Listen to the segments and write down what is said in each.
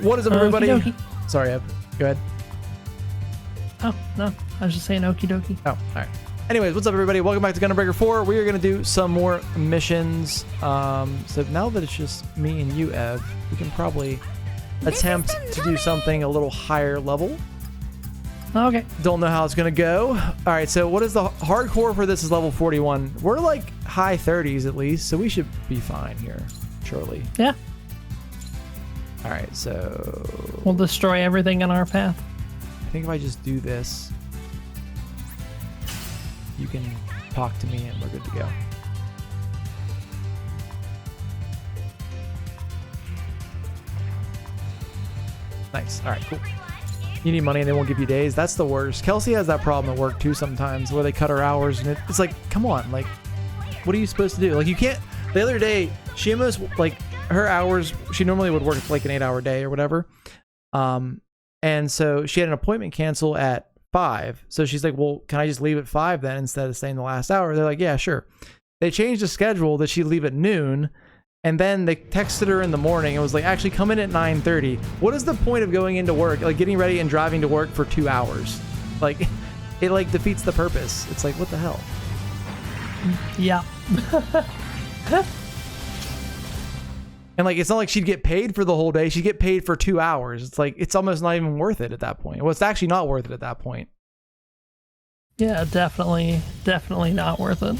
what is up, everybody? Okie Sorry, Ev. Go ahead. Oh, no. I was just saying okie dokie. Oh, all right. Anyways, what's up, everybody? Welcome back to Gundam Breaker 4. We are going to do some more missions. So now that it's just me and you, Ev, we can probably attempt to do something a little higher level. Okay. Don't know how it's going to go. All right, so what is the hardcore for this is level 41. We're like high 30s at least, so we should be fine here, surely. Yeah. All right, so... We'll destroy everything in our path. I think if I just do this, you can talk to me and we're good to go. Nice. All right, cool. You need money and they won't give you days. That's the worst. Kelsey has that problem at work too sometimes where they cut her hours and it's like, come on, like, what are you supposed to do? Like, you can't... The other day, she almost, like, her hours, she normally would work like an 8-hour day or whatever. And so she had an appointment cancel at 5. So she's like, well, can I just leave at 5 then instead of staying the last hour? They're like, yeah, sure. They changed the schedule that she'd leave at noon. And then they texted her in the morning and was like, actually come in at 9:30. What is the point of going into work, like getting ready and driving to work for 2 hours? Like, it like defeats the purpose. It's like, what the hell? Yeah. And like, it's not like she'd get paid for the whole day. She'd get paid for 2 hours. It's like, it's almost not even worth it at that point. Well, it's actually not worth it at that point. Yeah, definitely not worth it.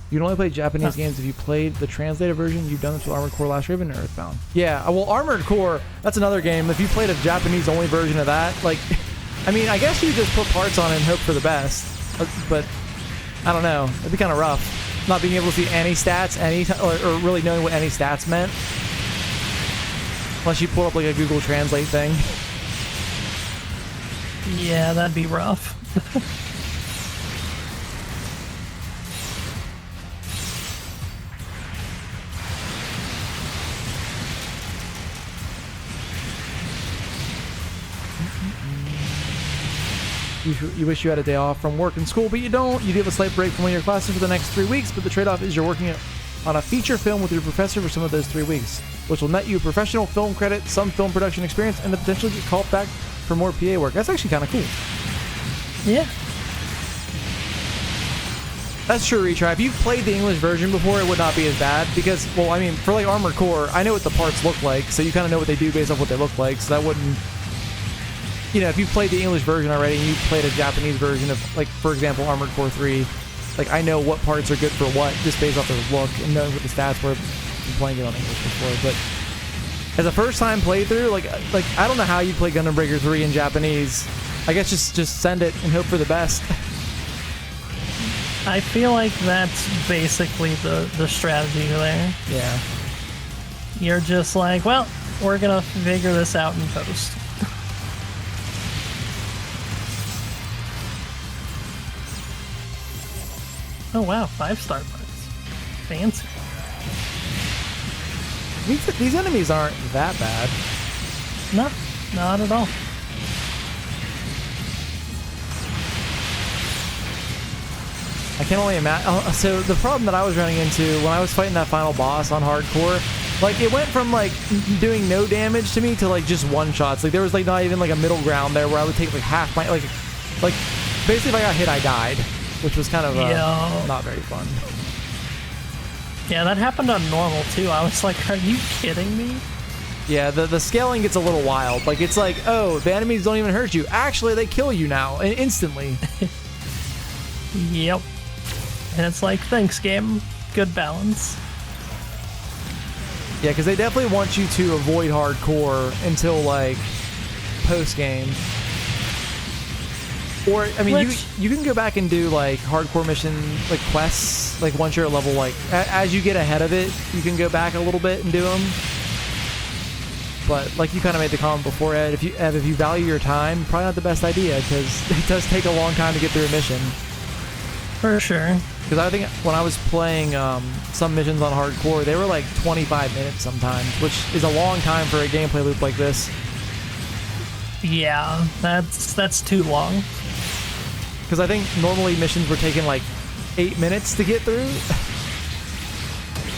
You can only play Japanese games if you played the translated version. You've done this with Armored Core, Last Raven, and Earthbound. Yeah, well, Armored Core, that's another game. If you played a Japanese-only version of that, like, I mean, I guess you just put parts on it and hope for the best. But I don't know. It'd be kind of rough. Not being able to see any stats, or really knowing what any stats meant. Unless you pull up like a Google Translate thing. Yeah, that'd be rough. You wish you had a day off from work and school, but you don't. You do have a slight break from one of your classes for the next 3 weeks, but the trade-off is you're working on a feature film with your professor for some of those 3 weeks, which will net you professional film credit, some film production experience, and the potential to get called back for more PA work. That's actually kind of cool. Yeah. That's true, Retry. If you've played the English version before, it would not be as bad, because, well, I mean, for like Armored Core, I know what the parts look like, so you kind of know what they do based off what they look like, so that wouldn't... You know, if you've played the English version already and you've played a Japanese version of, like, for example, Armored Core 3, like, I know what parts are good for what, just based off the look and knowing what the stats were from playing it on English before. But as a first-time playthrough, like I don't know how you play Gundam Breaker 3 in Japanese. I guess just send it and hope for the best. I feel like that's basically the strategy there. Yeah. You're just like, well, we're gonna figure this out in post. Oh wow, 5-star parts. Fancy. These enemies aren't that bad. No, not at all. I can only imagine. So the problem that I was running into when I was fighting that final boss on hardcore, like it went from like doing no damage to me to like just one shots. Like there was like not even like a middle ground there where I would take like half my like basically if I got hit I died, which was kind of not very fun. Yeah, that happened on normal too. I was like, are you kidding me? Yeah, the scaling gets a little wild. Like it's like, oh, the enemies don't even hurt you. Actually, they kill you now and instantly. Yep. And it's like, thanks, game. Good balance. Yeah, because they definitely want you to avoid hardcore until like post game. Or I mean, you can go back and do like hardcore mission like quests. Like once you're at level like as you get ahead of it, you can go back a little bit and do them. But like you kind of made the comment before, Ed, if you value your time, probably not the best idea because it does take a long time to get through a mission. For sure. Because I think when I was playing some missions on hardcore, they were like 25 minutes sometimes, which is a long time for a gameplay loop like this. Yeah, that's too long. Because I think normally missions were taking like 8 minutes to get through.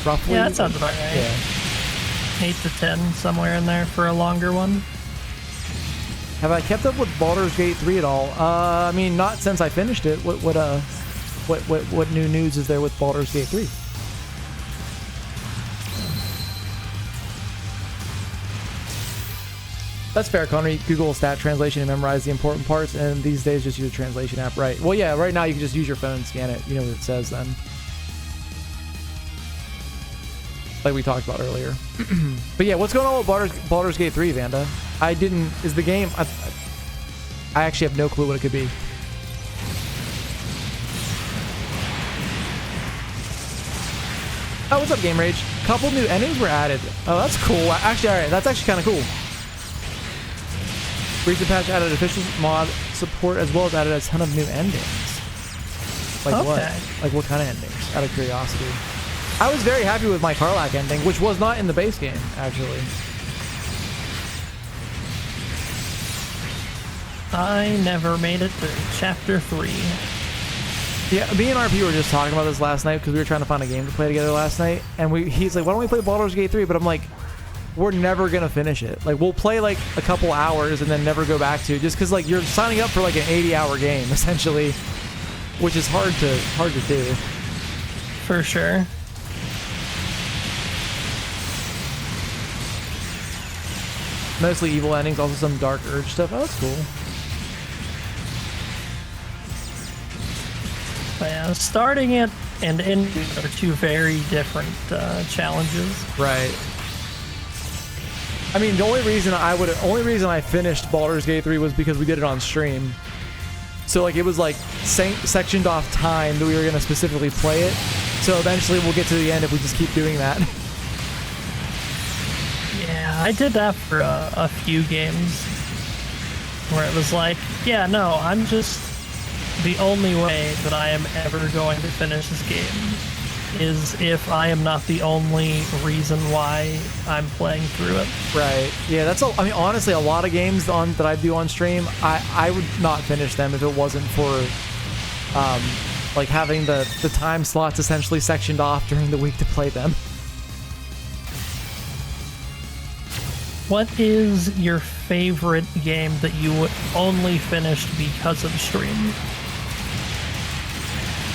roughly. Yeah, that sounds about right. Yeah. 8 to 10, somewhere in there for a longer one. Have I kept up with Baldur's Gate 3 at all? I mean, not since I finished it. What new news is there with Baldur's Gate 3? That's fair, Connor. You Google stat translation and memorize the important parts, and these days just use a translation app, right? Well, yeah, right now you can just use your phone and scan it. You know what it says then. Like we talked about earlier. But yeah, what's going on with Baldur's Gate 3, Vanda? Is the game... I actually have no clue what it could be. Oh, what's up, Game Rage? Couple new endings were added. Oh, that's cool. Actually, alright, that's actually kind of cool. Recent patch added official mod support as well as added a ton of new endings. Like what? Like what kind of endings? Out of curiosity. I was very happy with my Karlach ending, which was not in the base game, actually. I never made it to chapter 3. Yeah, me and RP were just talking about this last night because we were trying to find a game to play together last night, and he's like, why don't we play Baldur's Gate 3? But I'm like, we're never gonna finish it. Like, we'll play like a couple hours and then never go back to it, just because like you're signing up for like an 80-hour game essentially, which is hard to do. For sure. Mostly evil endings, also some Dark Urge stuff. Oh, that's cool. But yeah, starting it and ending are two very different challenges. Right. I mean, the only reason I finished Baldur's Gate 3 was because we did it on stream. So like it was like sectioned off time that we were gonna specifically play it. So eventually we'll get to the end if we just keep doing that. Yeah, I did that for a few games where it was like, yeah, no, I'm just... The only way that I am ever going to finish this game is if I am not the only reason why I'm playing through it. Right. Yeah, that's I mean, honestly, a lot of games that I do on stream, I would not finish them if it wasn't for like having the time slots essentially sectioned off during the week to play them. What is your favorite game that you only finished because of stream?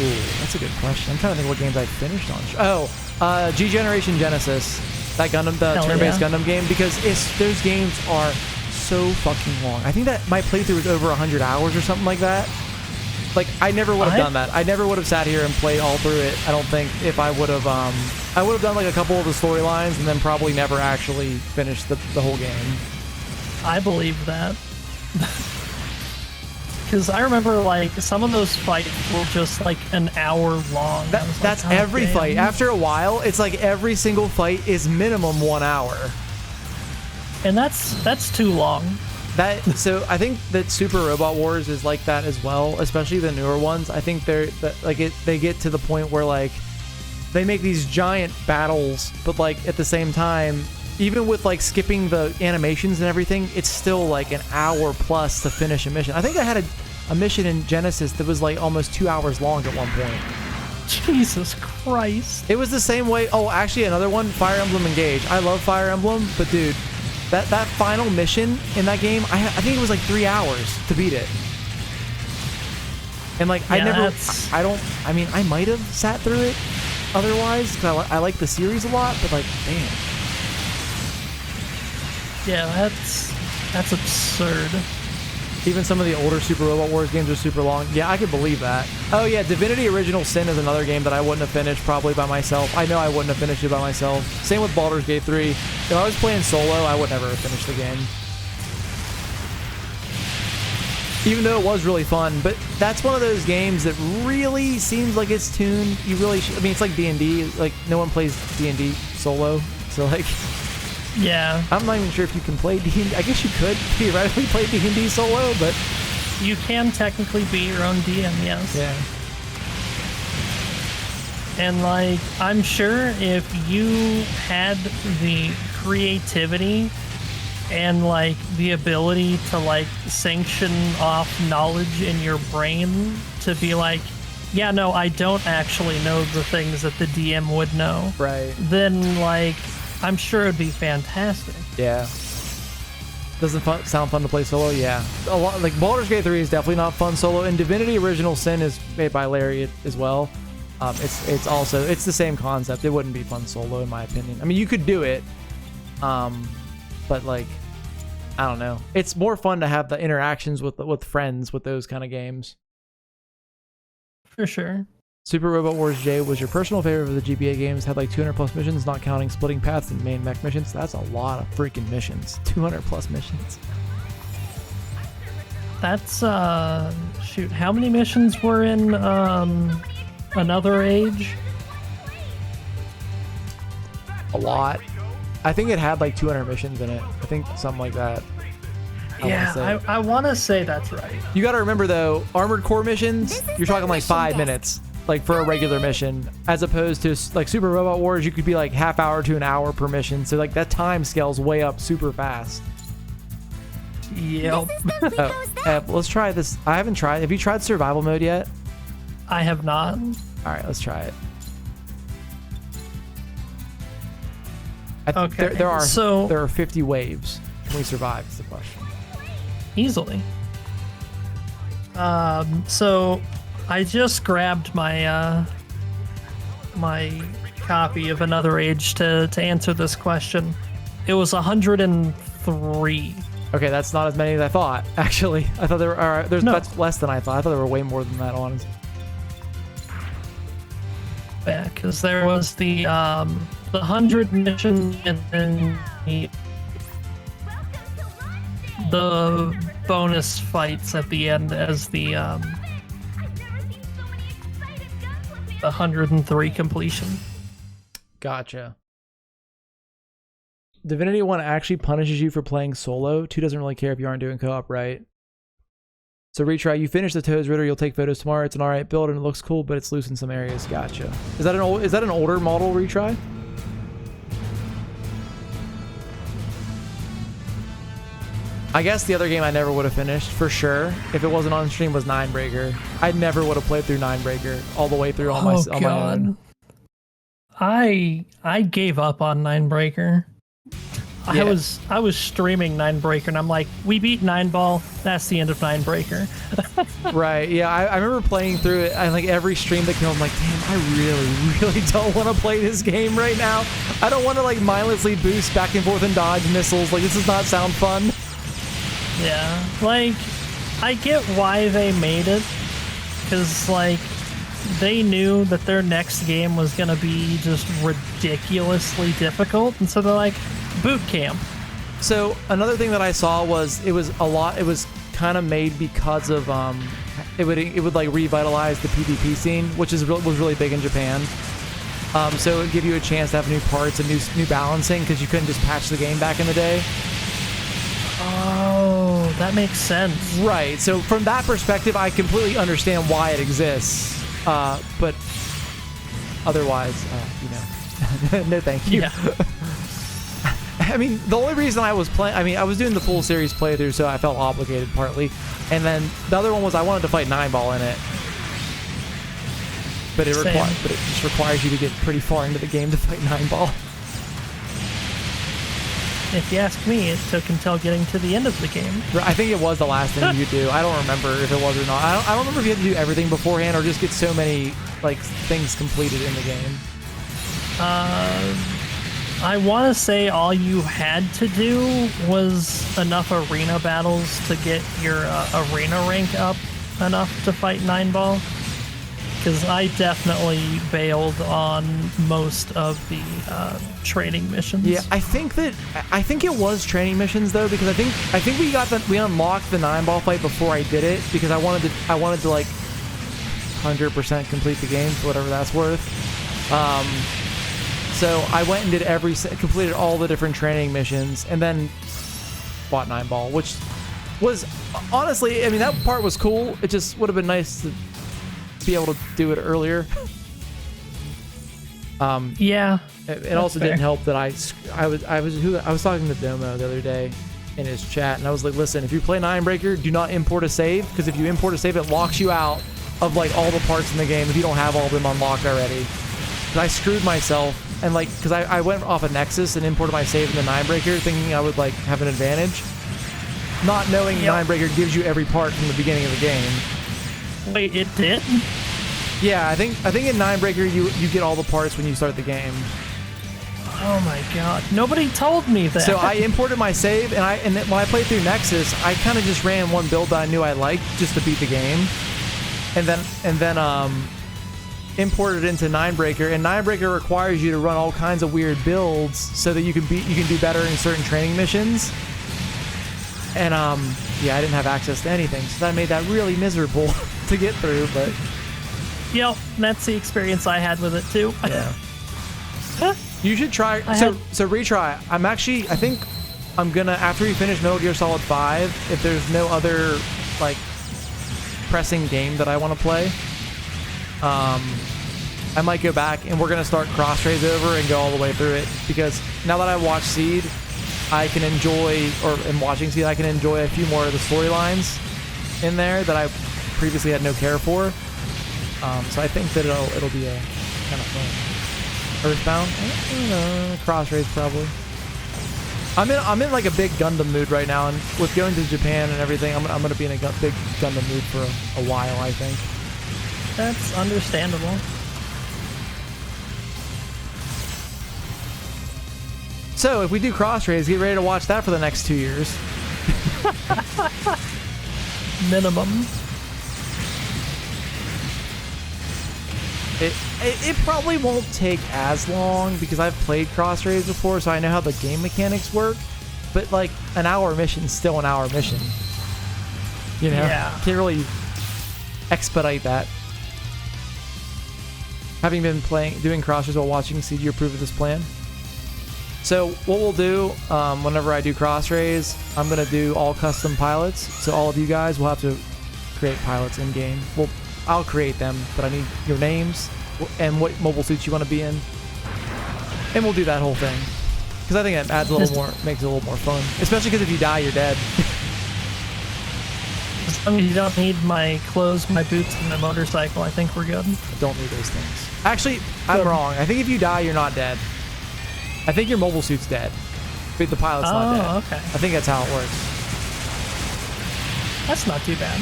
Ooh, that's a good question. I'm trying to think what games I finished on. G Generation Genesis, that Gundam, the turn-based Gundam game, because those games are so fucking long. I think that my playthrough was over 100 hours or something like that. Like, I never would have done that. I never would have sat here and played all through it. I don't think if I would have. I would have done like a couple of the storylines and then probably never actually finished the whole game. I believe that. Because I remember, like, some of those fights were just, like, an hour long. That's every fight. After a while, it's like every single fight is minimum 1 hour. And that's too long. So I think that Super Robot Wars is like that as well, especially the newer ones. I think they get to the point where, like, they make these giant battles, but, like, at the same time, even with like skipping the animations and everything, it's still like an hour plus to finish a mission. I think I had a mission in Genesis that was like almost 2 hours long at one point. Jesus Christ. It was the same way. Oh, actually another one, Fire Emblem Engage. I love Fire Emblem, but dude, that final mission in that game, I think it was like 3 hours to beat it. And like, yeah, I mean, I might have sat through it otherwise, because I like the series a lot, but like, damn. Yeah, that's absurd. Even some of the older Super Robot Wars games are super long. Yeah, I could believe that. Oh yeah, Divinity Original Sin is another game that I wouldn't have finished probably by myself. I know I wouldn't have finished it by myself. Same with Baldur's Gate 3. If I was playing solo, I would never have finished the game. Even though it was really fun, but that's one of those games that really seems like it's tuned. You really I mean, it's like D&D. Like, no one plays D&D solo. So like... Yeah. I'm not even sure if you can play D&D. I guess you could theoretically play D&D solo, but... You can technically be your own DM, yes. Yeah. And, like, I'm sure if you had the creativity and, like, the ability to, like, sanction off knowledge in your brain to be like, yeah, no, I don't actually know the things that the DM would know, Right. then, like, I'm sure it'd be fantastic. Yeah. Doesn't sound fun to play solo? Yeah. A lot, like, Baldur's Gate 3 is definitely not fun solo, and Divinity Original Sin is made by Lariat as well. It's also, it's the same concept. It wouldn't be fun solo, in my opinion. I mean, you could do it, but, like, I don't know. It's more fun to have the interactions with friends with those kind of games. For sure. Super Robot Wars J was your personal favorite of the GBA games. Had like 200 plus missions, not counting splitting paths and main mech missions. That's a lot of freaking missions. 200 plus missions. That's shoot. How many missions were in Another Age? A lot. I think it had like 200 missions in it. I think something like that. I want to say that's right. You got to remember though, Armored Core missions, you're talking like 5 minutes, like for a regular mission, as opposed to like Super Robot Wars, you could be like half hour to an hour per mission. So like that time scales way up super fast. Yep. Let's try this. I haven't tried. Have you tried survival mode yet? I have not. All right, let's try it. Okay. There are 50 waves. Can we survive? Is the question. Easily. So I just grabbed my my copy of Another Age to answer this question. It was 103. Okay, that's not as many as I thought. Actually, I thought there were. That's less than I thought. I thought there were way more than that. Honestly. Yeah, because there was the 100 mission and then the bonus fights at the end as the 103 completion. Gotcha. Divinity 1 actually punishes you for playing solo. 2 doesn't really care if you aren't doing co-op, right? So retry. You finish the Toes Ritter. You'll take photos tomorrow. It's an alright build and it looks cool, but it's loose in some areas. Gotcha. Is that an older model retry? I guess the other game I never would have finished for sure if it wasn't on stream was Nine Breaker. I never would have played through Nine Breaker all the way through on my own. I gave up on Nine Breaker. Yeah. I was streaming Nine Breaker and I'm like, we beat Nine Ball. That's the end of Nine Breaker. Right. Yeah. I remember playing through it. And like every stream that came, I'm like, damn, I really don't want to play this game right now. I don't want to like mindlessly boost back and forth and dodge missiles. Like this does not sound fun. Yeah. Like I get why they made it. Because like they knew that their next game was going to be just ridiculously difficult. And so they're like, boot camp. So another thing that I saw was it was kind of made because of it would like revitalize the PvP scene, which was really big in Japan. So it would give you a chance to have new parts and new balancing because you couldn't just patch the game back in the day. Oh, that makes sense. Right. So from that perspective, I completely understand why it exists. But otherwise, no, thank you. Yeah. I mean, the only reason I was playing, I was doing the full series playthrough, so I felt obligated partly. And then the other one was I wanted to fight Nine Ball in it. But it just requires you to get pretty far into the game to fight Nine Ball. If you ask me, it took until getting to the end of the game. I think it was the last thing you do. I don't remember if it was or not. I don't remember if you had to do everything beforehand or just get so many like things completed in the game. I want to say all you had to do was enough arena battles to get your arena rank up enough to fight Nine Ball. Because I definitely bailed on most of the training missions. Yeah, I think it was training missions though, because I think we unlocked the Nine Ball fight before I did it because I wanted to like 100% complete the game for whatever that's worth. So I went and did completed all the different training missions and then fought Nine Ball, which was honestly, I mean, that part was cool. It just would have been nice to be able to do it earlier. Yeah. It also didn't help that I was talking to Domo the other day in his chat, and I was like, listen, if you play Nine Breaker, do not import a save, because if you import a save, it locks you out of like all the parts in the game if you don't have all of them unlocked already. But I screwed myself, and like, because I went off a Nexus and imported my save into Ninebreaker thinking I would like have an advantage, not knowing Ninebreaker gives you every part from the beginning of the game. Wait, it did? Yeah, I think in Ninebreaker you get all the parts when you start the game. Oh my god, nobody told me that. So I imported my save, and when I played through Nexus, I kind of just ran one build that I knew I liked just to beat the game, and then imported it into Ninebreaker. And Ninebreaker requires you to run all kinds of weird builds so that you can do better in certain training missions. And yeah, I didn't have access to anything, so that made that really miserable to get through. But yep, that's the experience I had with it too. Yeah. You should try. So retry. I think I'm gonna, after we finish Metal Gear Solid 5, if there's no other like pressing game that I want to play, I might go back and we're gonna start Crossrays over and go all the way through it, because now that I watched Seed, I can enjoy, or in watching Seed, I can enjoy a few more of the storylines in there that I previously had no care for. So I think that it'll be a kind of fun. Earthbound? I don't know. Crossrays probably. I'm in like a big Gundam mood right now, and with going to Japan and everything, I'm gonna be in a big Gundam mood for a while, I think. That's understandable. So if we do Crossrays, get ready to watch that for the next 2 years. Minimum. It probably won't take as long because I've played Crossrays before, so I know how the game mechanics work. But like an hour mission's still an hour mission. You know, can't really expedite that. Having been doing Crossrays while watching Seed, you approve of this plan? So what we'll do, whenever I do Crossrays, I'm gonna do all custom pilots. So all of you guys will have to create pilots in game. Well, I'll create them, but I need your names and what mobile suits you want to be in, and we'll do that whole thing, because I think it adds a little more, makes it a little more fun, especially because if you die, you're dead. As long as you don't need my clothes, my boots, and my motorcycle, I think we're good. I don't need those things. Actually, I'm wrong. I think if you die, you're not dead. I think your mobile suit's dead, but the pilot's not dead. Oh, okay. I think that's how it works. That's not too bad.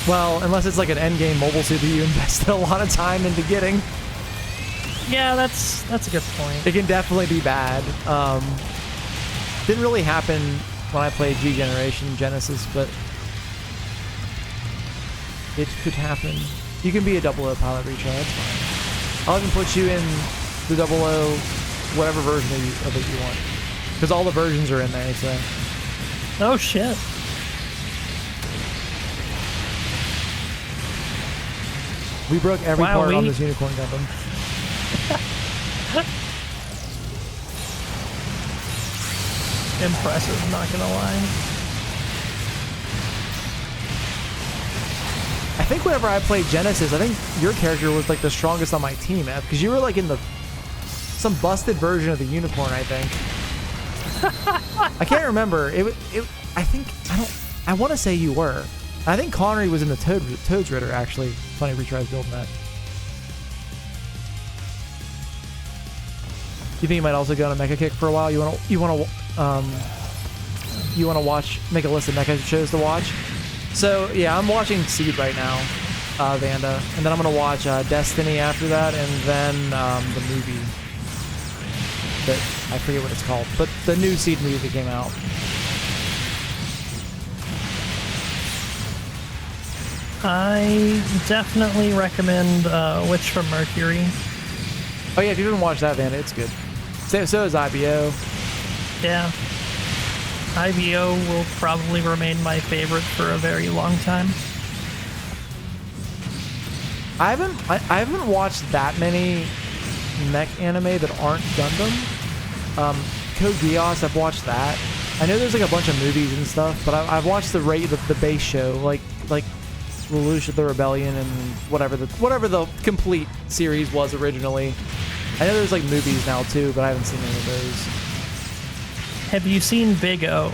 Well, unless it's like an endgame mobile suit that you invested a lot of time into getting. Yeah, that's a good point. It can definitely be bad. Didn't really happen when I played G Generation Genesis, but it could happen. You can be a 00 pilot retry, that's fine. I'll even put you in the 00, whatever version of it you want, because all the versions are in there, so. Oh shit. We broke every part on this Unicorn Gundam. Impressive, not gonna lie. I think whenever I played Genesis, I think your character was like the strongest on my team, Ev, because you were like in some busted version of the Unicorn, I think. I can't remember. I want to say you were. I think Connery was in the Toad's Ritter, actually. Funny retries building that. You think you might also go on a mecha kick for a while? You want to watch, make a list of mecha shows to watch? So yeah, I'm watching Seed right now, Vanda, and then I'm gonna watch Destiny after that, and then the movie that I forget what it's called, but the new Seed movie that came out. I definitely recommend Witch from Mercury. Oh yeah, if you didn't watch that, Vanda, it's good. So is IBO. Yeah. IBO will probably remain my favorite for a very long time. I haven't watched that many mech anime that aren't Gundam. Code Geass, I've watched that. I know there's like a bunch of movies and stuff, but I've watched the base show, like Lelouch of the Rebellion and whatever the complete series was originally. I know there's like movies now too, but I haven't seen any of those. Have you seen Big O?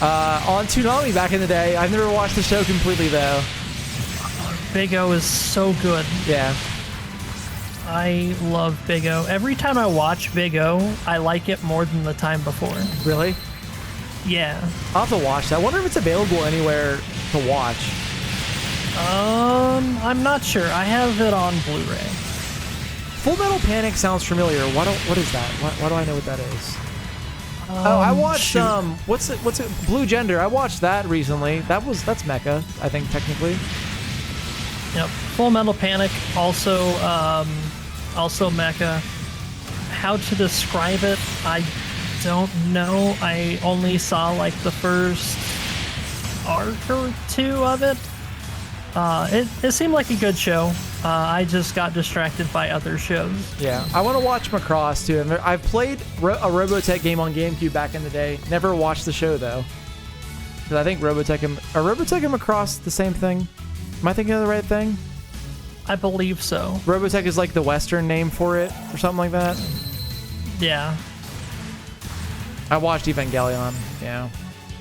On Toonami back in the day. I've never watched the show completely though. Big O is so good. Yeah. I love Big O. Every time I watch Big O, I like it more than the time before. Really? Yeah. I'll have to watch that. I wonder if it's available anywhere to watch. I'm not sure. I have it on Blu-ray. Full Metal Panic sounds familiar. What is that? Why do I know what that is? I watched what's it? Blue Gender. I watched that recently. That's mecha, I think technically. Yep. Full Metal Panic also mecha. How to describe it? I don't know. I only saw like the first arc or two of it. It seemed like a good show. I just got distracted by other shows. Yeah, I want to watch Macross too. I've played a Robotech game on GameCube back in the day. Never watched the show though. Because I think Robotech and Macross the same thing? Am I thinking of the right thing? I believe so. Robotech is like the Western name for it or something like that? Yeah. I watched Evangelion, yeah.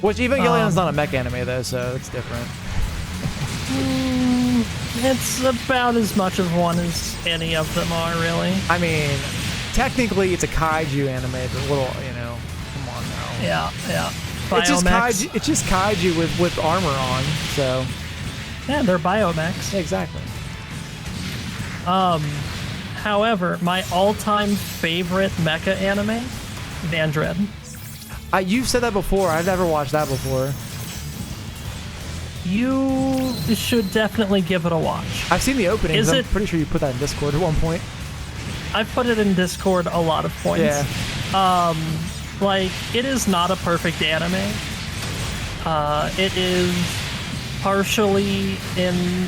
Which Evangelion's not a mech anime though, so it's different. It's about as much of one as any of them are, really. I mean, technically it's a kaiju anime, but a little, come on now. Yeah. It's just kaiju with armor on, so. Yeah, they're biomechs. Yeah, exactly. However, my all-time favorite mecha anime, Vandred. You've said that before. I've never watched that before. You should definitely give it a watch. I've seen the openings. I'm pretty sure you put that in Discord at one point. I've put it in Discord a lot of points. Yeah. It is not a perfect anime. It is partially in,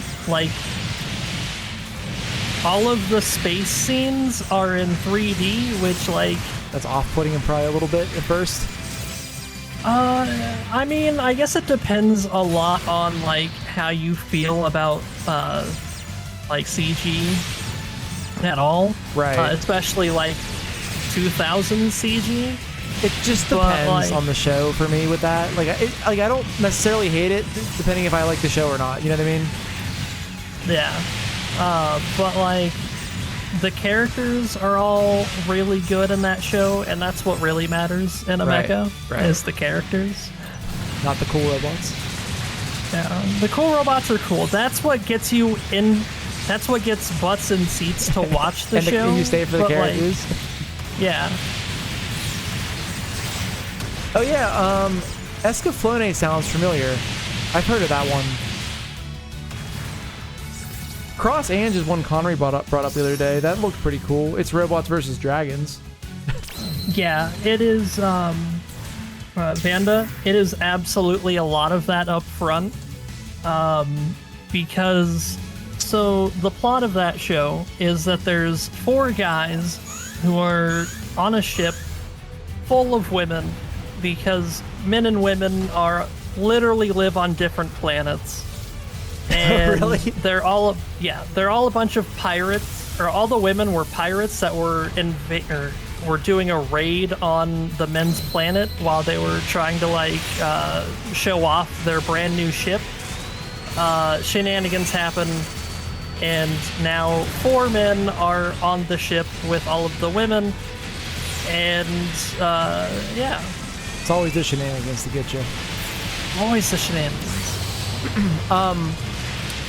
all of the space scenes are in 3D, which, That's off-putting him probably a little bit at first. I mean, I guess it depends a lot on, how you feel about, CG at all. Right. Especially, 2000 CG. It just depends on the show for me with that. I don't necessarily hate it, depending if I like the show or not. You know what I mean? Yeah. But, the characters are all really good in that show, and that's what really matters in a mecha, is the characters. Not the cool robots. Yeah, the cool robots are cool. That's what gets you in. That's what gets butts in seats to watch the show. And you stay for the characters. Yeah. Oh yeah, Escaflowne sounds familiar. I've heard of that one. Cross Ange is one Connery brought up the other day. That looked pretty cool. It's robots versus dragons. Yeah, it is, Vanda, it is absolutely a lot of that up front. Because, so the plot of that show is that there's 4 guys who are on a ship full of women, because men and women literally live on different planets. And really? they're all a bunch of pirates, or all the women were pirates that were were doing a raid on the men's planet while they were trying to show off their brand new ship. Shenanigans happen, and now 4 men are on the ship with all of the women, and yeah. It's always the shenanigans to get you. Always the shenanigans.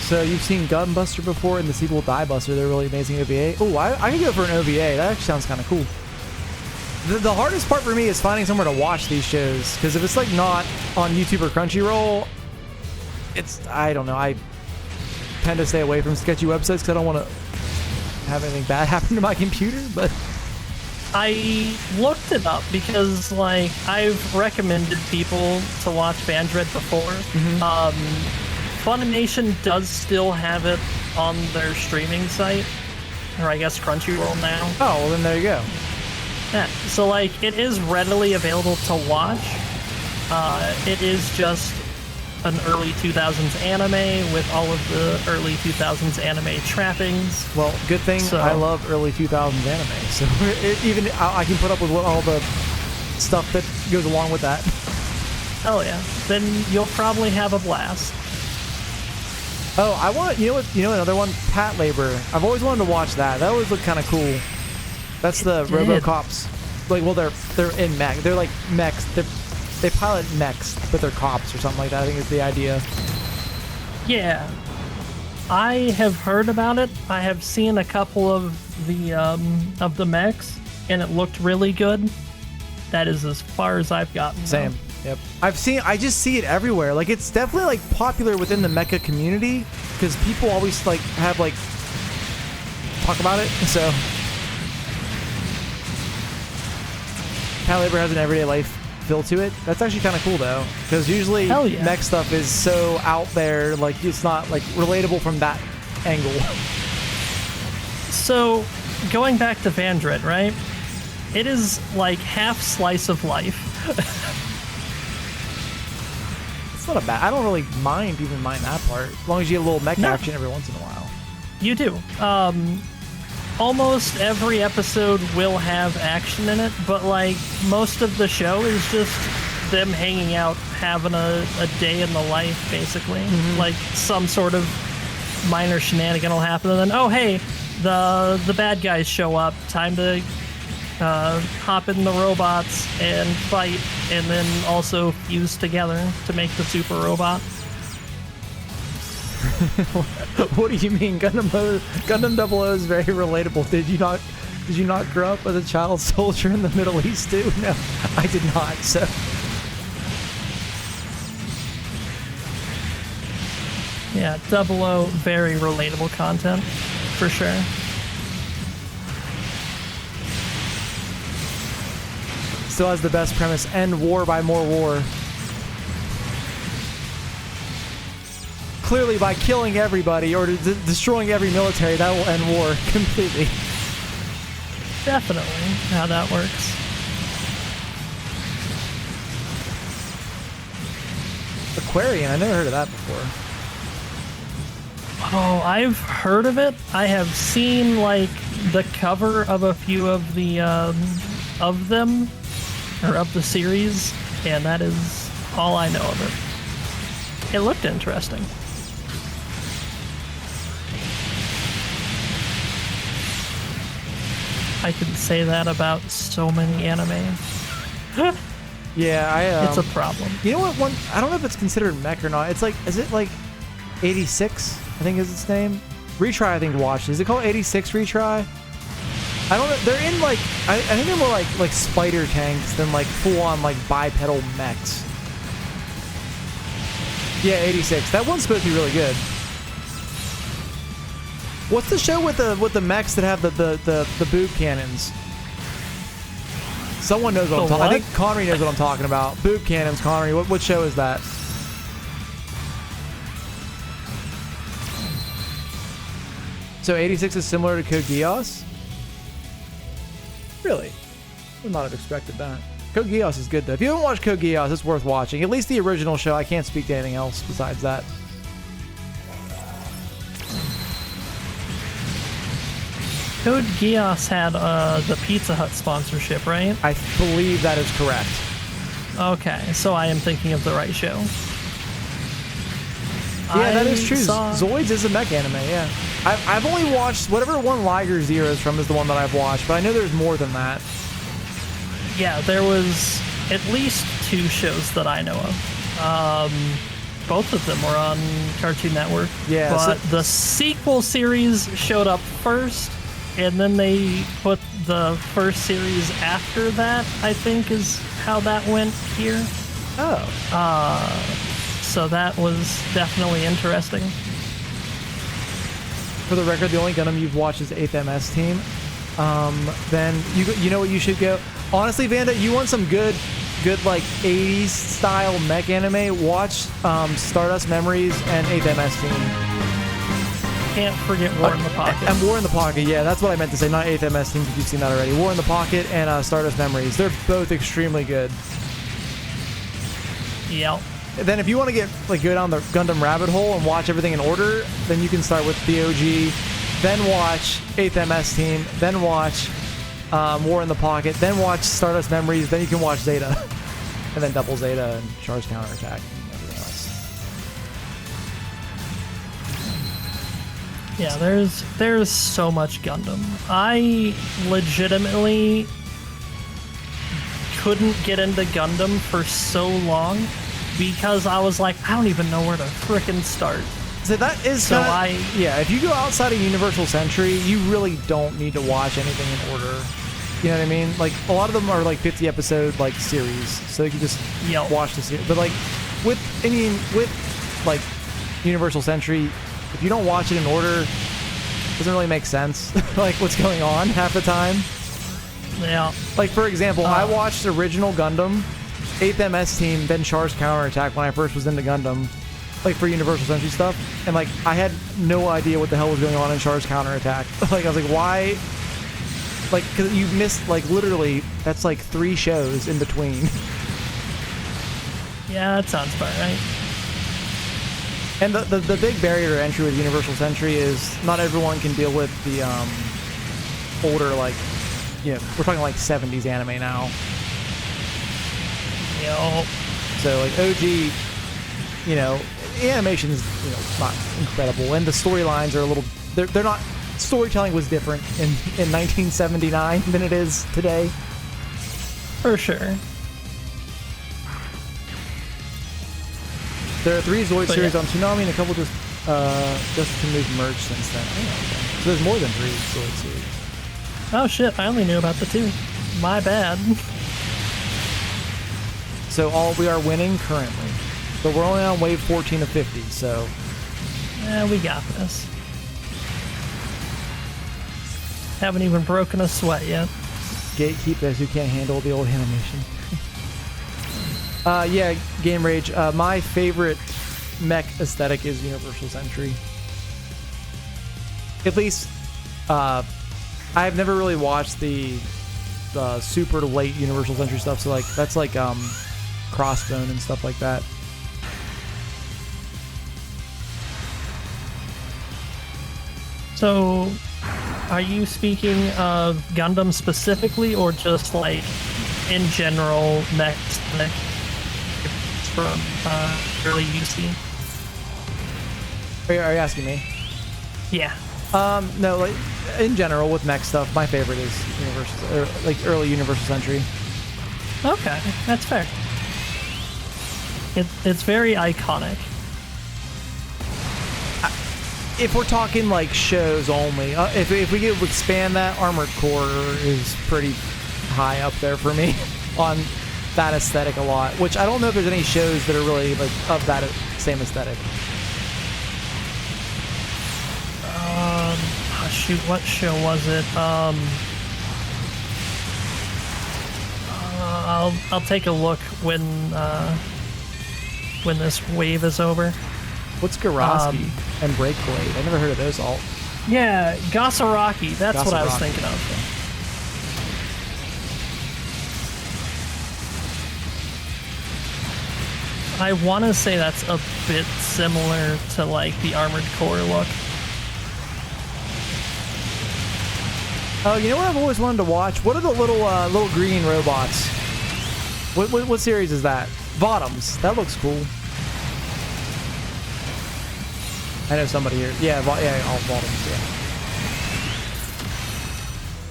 So you've seen Gunbuster before and the sequel Die Buster. They're really amazing OVA. Oh, I could go for an OVA. That actually sounds kind of cool. The hardest part for me is finding somewhere to watch these shows, because if it's not on YouTube or Crunchyroll, I don't know. I tend to stay away from sketchy websites because I don't want to have anything bad happen to my computer. But I looked it up because I've recommended people to watch Vandred before. Mm-hmm. Funimation does still have it on their streaming site, or I guess Crunchyroll now. Oh, well then there you go. Yeah, so it is readily available to watch. It is just an early 2000s anime with all of the early 2000s anime trappings. Well, good thing I love early 2000s anime, so even I can put up with all the stuff that goes along with that. Oh yeah, then you'll probably have a blast. Oh, I want, you know what, another one? Pat Labor. I've always wanted to watch that. That always looked kind of cool. That's the RoboCops. Like, well, they're in mech. They're like mechs. They pilot mechs, but they're cops or something like that, I think is the idea. Yeah. I have heard about it. I have seen a couple of the mechs, and it looked really good. That is as far as I've gotten. Same. Now. Yep. I just see it everywhere. Like, it's definitely like popular within the mecha community because people always like have like talk about it. So Pat Labor has an everyday life feel to it. That's actually kind of cool though, because usually mech stuff is so out there, like it's not like relatable from that angle. So going back to Vandrit, right? It is like half slice of life. It's not a bad. I don't really mind that part, as long as you get a little mech action every once in a while. You do. Almost every episode will have action in it, but like most of the show is just them hanging out, having a day in the life, basically. Mm-hmm. Like some sort of minor shenanigan will happen, and then oh hey, the bad guys show up. Time to hop in the robots and fight, and then also fuse together to make the super robot. What do you mean? Gundam 00 is very relatable. Did you not grow up as a child soldier in the Middle East too? No, I did not. So yeah, 00, very relatable content for sure. Still has the best premise: end war by more war. Clearly, by killing everybody or destroying every military, that will end war completely. Definitely how that works. Aquarian, I never heard of that before. Oh, I've heard of it. I have seen like the cover of a few of the of them or of the series, and that is all I know of it. It looked interesting. I can say that about so many anime. Yeah, it's a problem. You know what? I don't know if it's considered mech or not. It's like, is it like 86? I think is its name. Retry, I think, watched. Is it called 86 Retry? I don't know. They're in like, I think they're more like spider tanks than like full on like bipedal mechs. Yeah, 86. That one's supposed to be really good. What's the show with the mechs that have the boob cannons? Someone knows what I'm talking about. I think Connery knows what I'm talking about. Boob cannons, Connery. What show is that? So 86 is similar to Code Geass? Really? Would not have expected that. Code Geass is good though. If you haven't watched Code Geass, it's worth watching. At least the original show. I can't speak to anything else besides that. Code Geass had the Pizza Hut sponsorship, right? I believe that is correct. Okay, so I am thinking of the right show. Yeah, that is true. Zoids is a mech anime, yeah. I've only watched whatever one Liger Zero is from is the one that I've watched, but I know there's more than that. Yeah, there was at least 2 shows that I know of. Both of them were on Cartoon Network. Yeah, but the sequel series showed up first, and then they put the first series after that, I think is how that went here. Oh. So that was definitely interesting. For the record, the only Gundam you've watched is 8th MS Team. Then you know what you should go. Honestly, Vanda, you want some good like 80s style mech anime? Watch Stardust Memories and 8th MS Team. Can't forget War in the Pocket. And War in the Pocket, yeah, that's what I meant to say. Not 8th MS Team, because you've seen that already. War in the Pocket and Stardust Memories. They're both extremely good. Yep. Then if you want to get go down the Gundam rabbit hole and watch everything in order, then you can start with the OG, then watch 8th MS Team, then watch War in the Pocket, then watch Stardust Memories, then you can watch Zeta, and then Double Zeta and Charge Counterattack and everything else. Yeah, there's so much Gundam. I legitimately couldn't get into Gundam for so long because I was like, I don't even know where to frickin' start. So that is So yeah, if you go outside of Universal Century, you really don't need to watch anything in order. You know what I mean? Like, a lot of them are like 50 episode like series, so you can just watch the series. But like with like Universal Century, if you don't watch it in order, it doesn't really make sense. Like what's going on half the time. Yeah. Like for example, I watched original Gundam, 8th MS Team, then Char's Counterattack when I first was into Gundam, like for Universal Century stuff, and like I had no idea what the hell was going on in Char's Counterattack. Like I was like, why? Like, cause you missed like literally that's like 3 shows in between. Yeah, that sounds about right. And the big barrier to entry with Universal Century is not everyone can deal with the older, like, you know, we're talking like 70s anime now. Yo. So like OG, you know, the animation is, you know, not incredible, and the storylines are a little, they're not, storytelling was different in 1979 than it is today. For sure. There are 3 Zoid series on Toonami and a couple just to move merged since then. Oh, so there's more than 3 Zoid series. Oh shit, I only knew about the 2. My bad. So we are winning currently. But we're only on wave 14 of 50, so... We got this. Haven't even broken a sweat yet. Gatekeepers who can't handle the old animation. Yeah, Game Rage. My favorite mech aesthetic is Universal Century. At least, I've never really watched the super late Universal Century stuff, so like that's like Crossbone and stuff like that. So, are you speaking of Gundam specifically, or just like in general mech from early UC? Are you asking me? Yeah. No, like in general with mech stuff, my favorite is Universal, or like early Universal Century. Okay, that's fair. It's very iconic. If we're talking like shows only, if we get to expand that, Armored Core is pretty high up there for me on that aesthetic a lot. Which I don't know if there's any shows that are really like of that same aesthetic. Shoot, what show was it? I'll take a look when this wave is over. What's Garosky and Breakblade? I never heard of those alt. Yeah, Gasaraki. That's what I was thinking of. I want to say that's a bit similar to like the Armored Core look. Oh, you know what I've always wanted to watch? What are the little green robots? What series is that? Bottoms. That looks cool. I know somebody here. Yeah, all Bottoms. Yeah.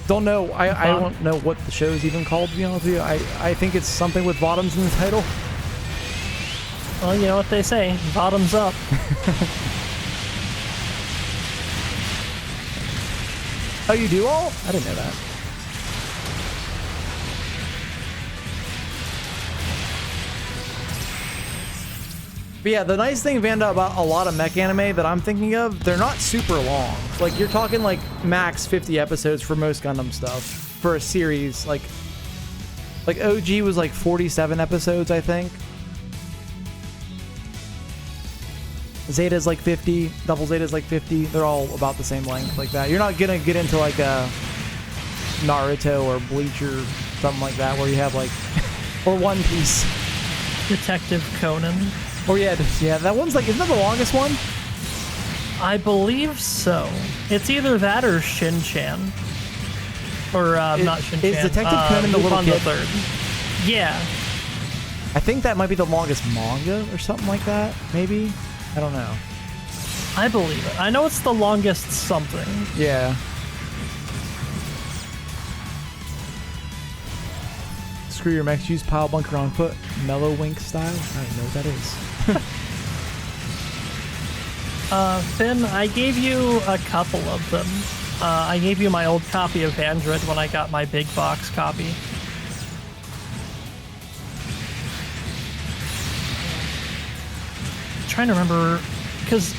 Don't know. I don't know what the show's even called. To be honest with you, I think it's something with bottoms in the title. Well, you know what they say. Bottoms up. Oh, you do all? I didn't know that. But yeah, the nice thing, Vanda, about a lot of mech anime that I'm thinking of, they're not super long. Like, you're talking like max 50 episodes for most Gundam stuff for a series. Like OG was like 47 episodes, I think. Zeta's like 50, Double Zeta's like 50. They're all about the same length like that. You're not gonna get into like a Naruto or Bleach or something like that where you have like, or One Piece. Detective Conan. Oh yeah, that one's like, isn't that the longest one? I believe so. It's either that or Shin-Chan. Or, not Shin-Chan. Is Detective Conan the little kid? The third. Yeah. I think that might be the longest manga or something like that, maybe? I don't know. I believe it. I know it's the longest something. Yeah. Screw your mechs, use pile bunker on foot. Mellow wink style? I don't know what that is. Finn, I gave you a couple of them. I gave you my old copy of Android when I got my big box copy. Trying to remember, because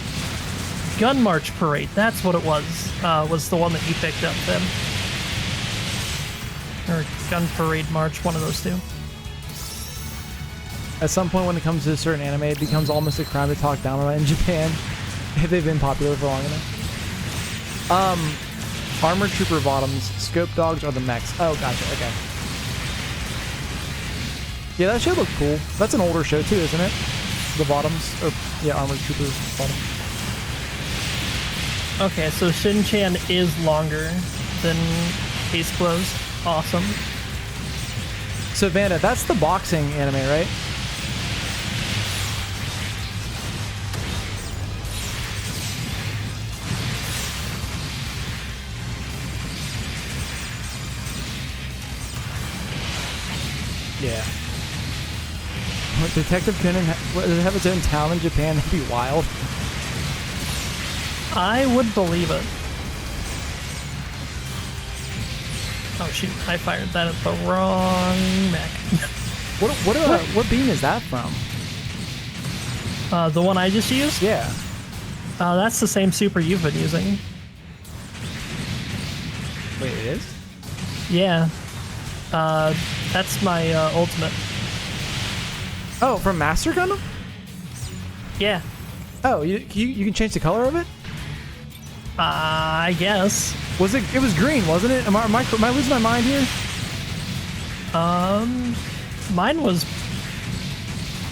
Gun March Parade, that's what it was the one that you picked up, Finn. Or Gun Parade March, one of those two. At some point when it comes to a certain anime, it becomes almost a crime to talk down on it in Japan, if they've been popular for long enough. Armored Trooper bottoms, scope dogs are the mechs. Oh, gotcha, okay. Yeah, that show looked cool. That's an older show too, isn't it? The bottoms, or yeah, Armored Trooper bottom. Okay, so Shin-Chan is longer than Case Closed. Awesome. So Vanda, that's the boxing anime, right? Yeah. What, Detective Conan, does it have its own town in Japan? That'd be wild. I would believe it. Oh shoot, I fired that at the wrong mech. What beam is that from? The one I just used? Yeah. That's the same super you've been using. Wait, it is? Yeah. That's my ultimate. Oh, from Master Gundam? Yeah. Oh, you can change the color of it? I guess. Was it? It was green, wasn't it? Am I losing my mind here? Mine was.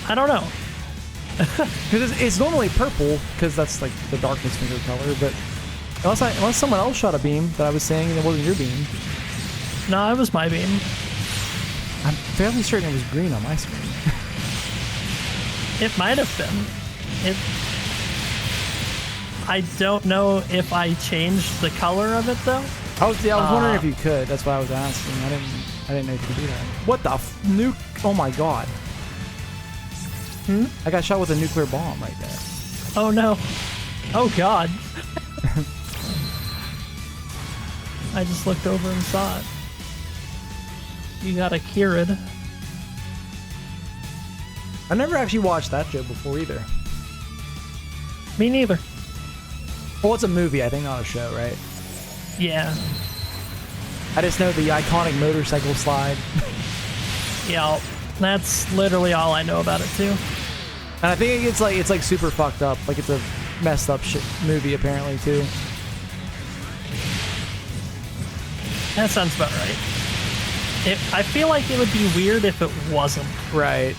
I don't know. Because it's normally purple, because that's like the darkness finger color. But unless someone else shot a beam that I was saying and it wasn't your beam. No, it was my beam. I'm fairly certain it was green on my screen. It might have been. I don't know if I changed the color of it though. I was wondering if you could. That's why I was asking. I didn't know if you could do that. What the nuke? Oh my god. I got shot with a nuclear bomb right there. Oh no. Oh god. I just looked over and saw it. You got a Kirid. I never actually watched that show before either. Me neither. Well, it's a movie, I think, not a show, right? Yeah. I just know the iconic motorcycle slide. Yeah, that's literally all I know about it too. And I think it's like super fucked up. Like it's a messed up shit movie apparently too. That sounds about right. I feel like it would be weird if it wasn't. Right.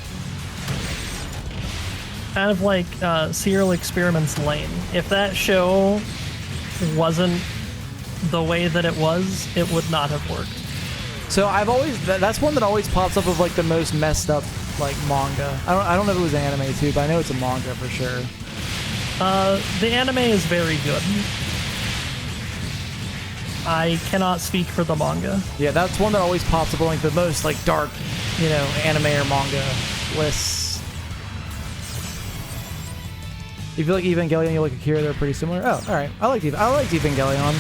Kind of like Serial Experiments Lane. If that show wasn't the way that it was, it would not have worked. So I've always that's one that always pops up of like the most messed up like manga. I don't know if it was anime too, but I know it's a manga for sure. The anime is very good. I cannot speak for the manga. Yeah, that's one that always pops up on like the most like dark, anime or manga lists. You feel like Evangelion, you like Akira, they're pretty similar. Oh, all right. I liked Evangelion.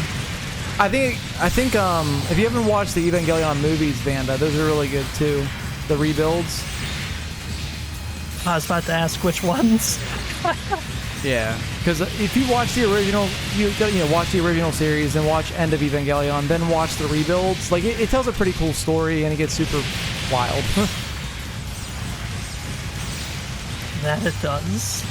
I think if you haven't watched the Evangelion movies, Vanda, those are really good too. The rebuilds. I was about to ask which ones. Yeah, because if you watch the original, watch the original series and watch End of Evangelion, then watch the rebuilds. Like it tells a pretty cool story and it gets super wild. That it does.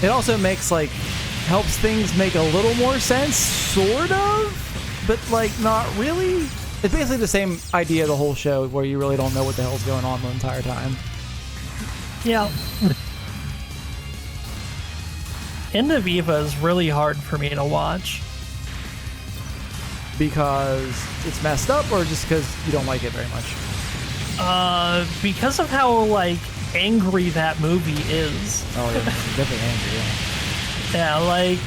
It also makes helps things make a little more sense, sort of, but not really. It's basically the same idea of the whole show, where you really don't know what the hell's going on the entire time. Yeah. End of Eva is really hard for me to watch. Because it's messed up, or just because you don't like it very much? Because of how angry that movie is. Oh, yeah, definitely angry, yeah. Yeah, like,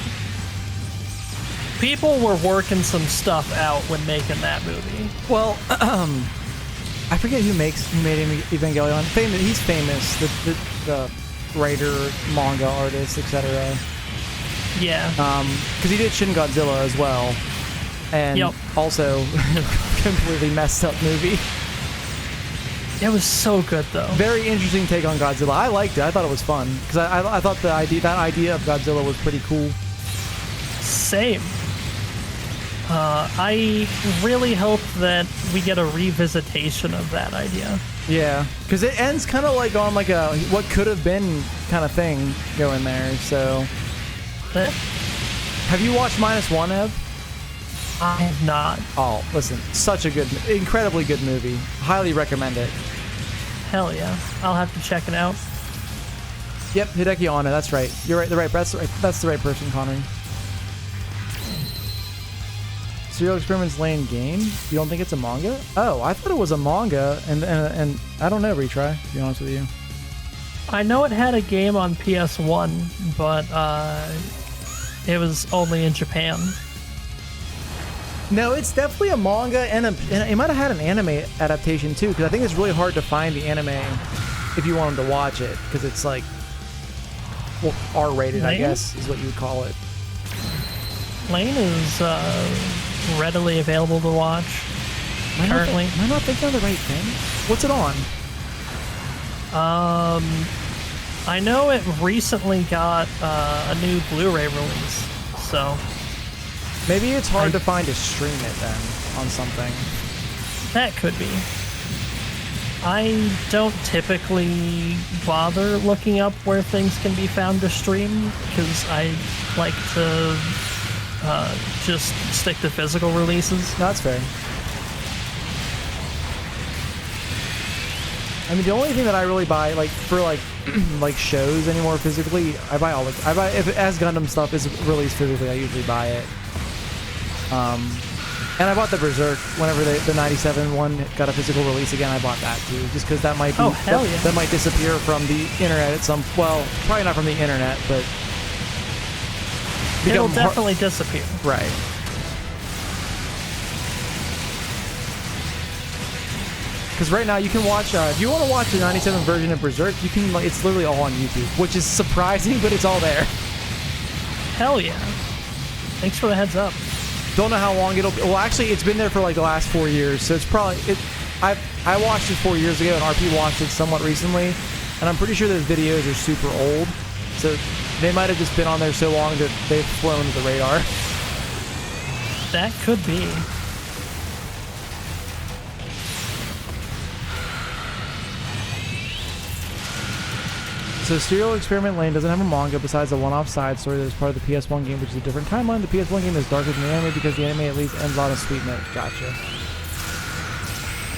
people were working some stuff out when making that movie. Well, I forget who made Evangelion. He's famous, the writer, manga artist, etc. Yeah. Because he did Shin Godzilla as well, and also completely messed up movie. It was so good though. Very interesting take on Godzilla. I liked it. I thought it was fun because I thought that idea of Godzilla was pretty cool. Same. I really hope that we get a revisitation of that idea. Yeah, because it ends kind of like on like a what could have been kind of thing going there. So, have you watched -1, Ev? I have not. Oh, listen, such a good, incredibly good movie. Highly recommend it. Hell yeah, I'll have to check it out. Yep, Hideki Anno. That's right. You're right. That's the right person, Connery. Serial Experiments Lane game? You don't think it's a manga? Oh, I thought it was a manga, and I don't know, Retry, to be honest with you. I know it had a game on PS1, but it was only in Japan. No, it's definitely a manga, and it might have had an anime adaptation too, because I think it's really hard to find the anime if you wanted to watch it, because it's like, well, R-rated, I guess, is what you would call it. Lane is readily available to watch currently. Am I not thinking of the right thing? What's it on? I know it recently got a new Blu-ray release, so maybe it's hard to find to stream it then on something. That could be. I don't typically bother looking up where things can be found to stream because I like to just stick to physical releases. No, that's fair. I mean, the only thing that I really buy, like for like shows anymore physically, I buy if as Gundam stuff is released physically, I usually buy it. And I bought the Berserk whenever the 97 one got a physical release again. I bought that too, just because that might be that might disappear from the internet at some. Well, probably not from the internet, but it'll definitely disappear. Right. Because right now you can watch, if you want to watch the 97 version of Berserk, you can, it's literally all on YouTube, which is surprising, but it's all there. Hell yeah. Thanks for the heads up. Don't know how long it'll be. Well, actually, it's been there for like the last 4 years, so it's probably, I watched it 4 years ago, and RP watched it somewhat recently, and I'm pretty sure those videos are super old, so they might have just been on there so long that they've flown under the radar. That could be. So Serial Experiment Lane doesn't have a manga besides a one-off side story that is part of the PS1 game, which is a different timeline. The PS1 game is darker than the anime because the anime at least ends on a sweet note. Gotcha.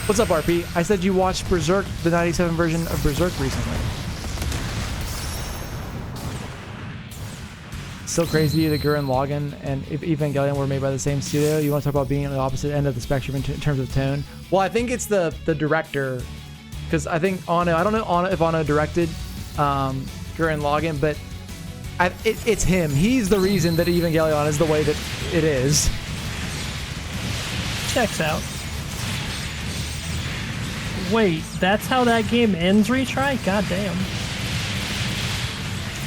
What's up, RP? I said you watched Berserk, the 97 version of Berserk recently. Still crazy that Gurren Lagann and Evangelion were made by the same studio. You want to talk about being on the opposite end of the spectrum in terms of tone? Well, I think it's the director, because I think Anno, I don't know if Anno directed Gurren Lagann, but it's him. He's the reason that Evangelion is the way that it is. Checks out. Wait, that's how that game ends, Retry? God damn.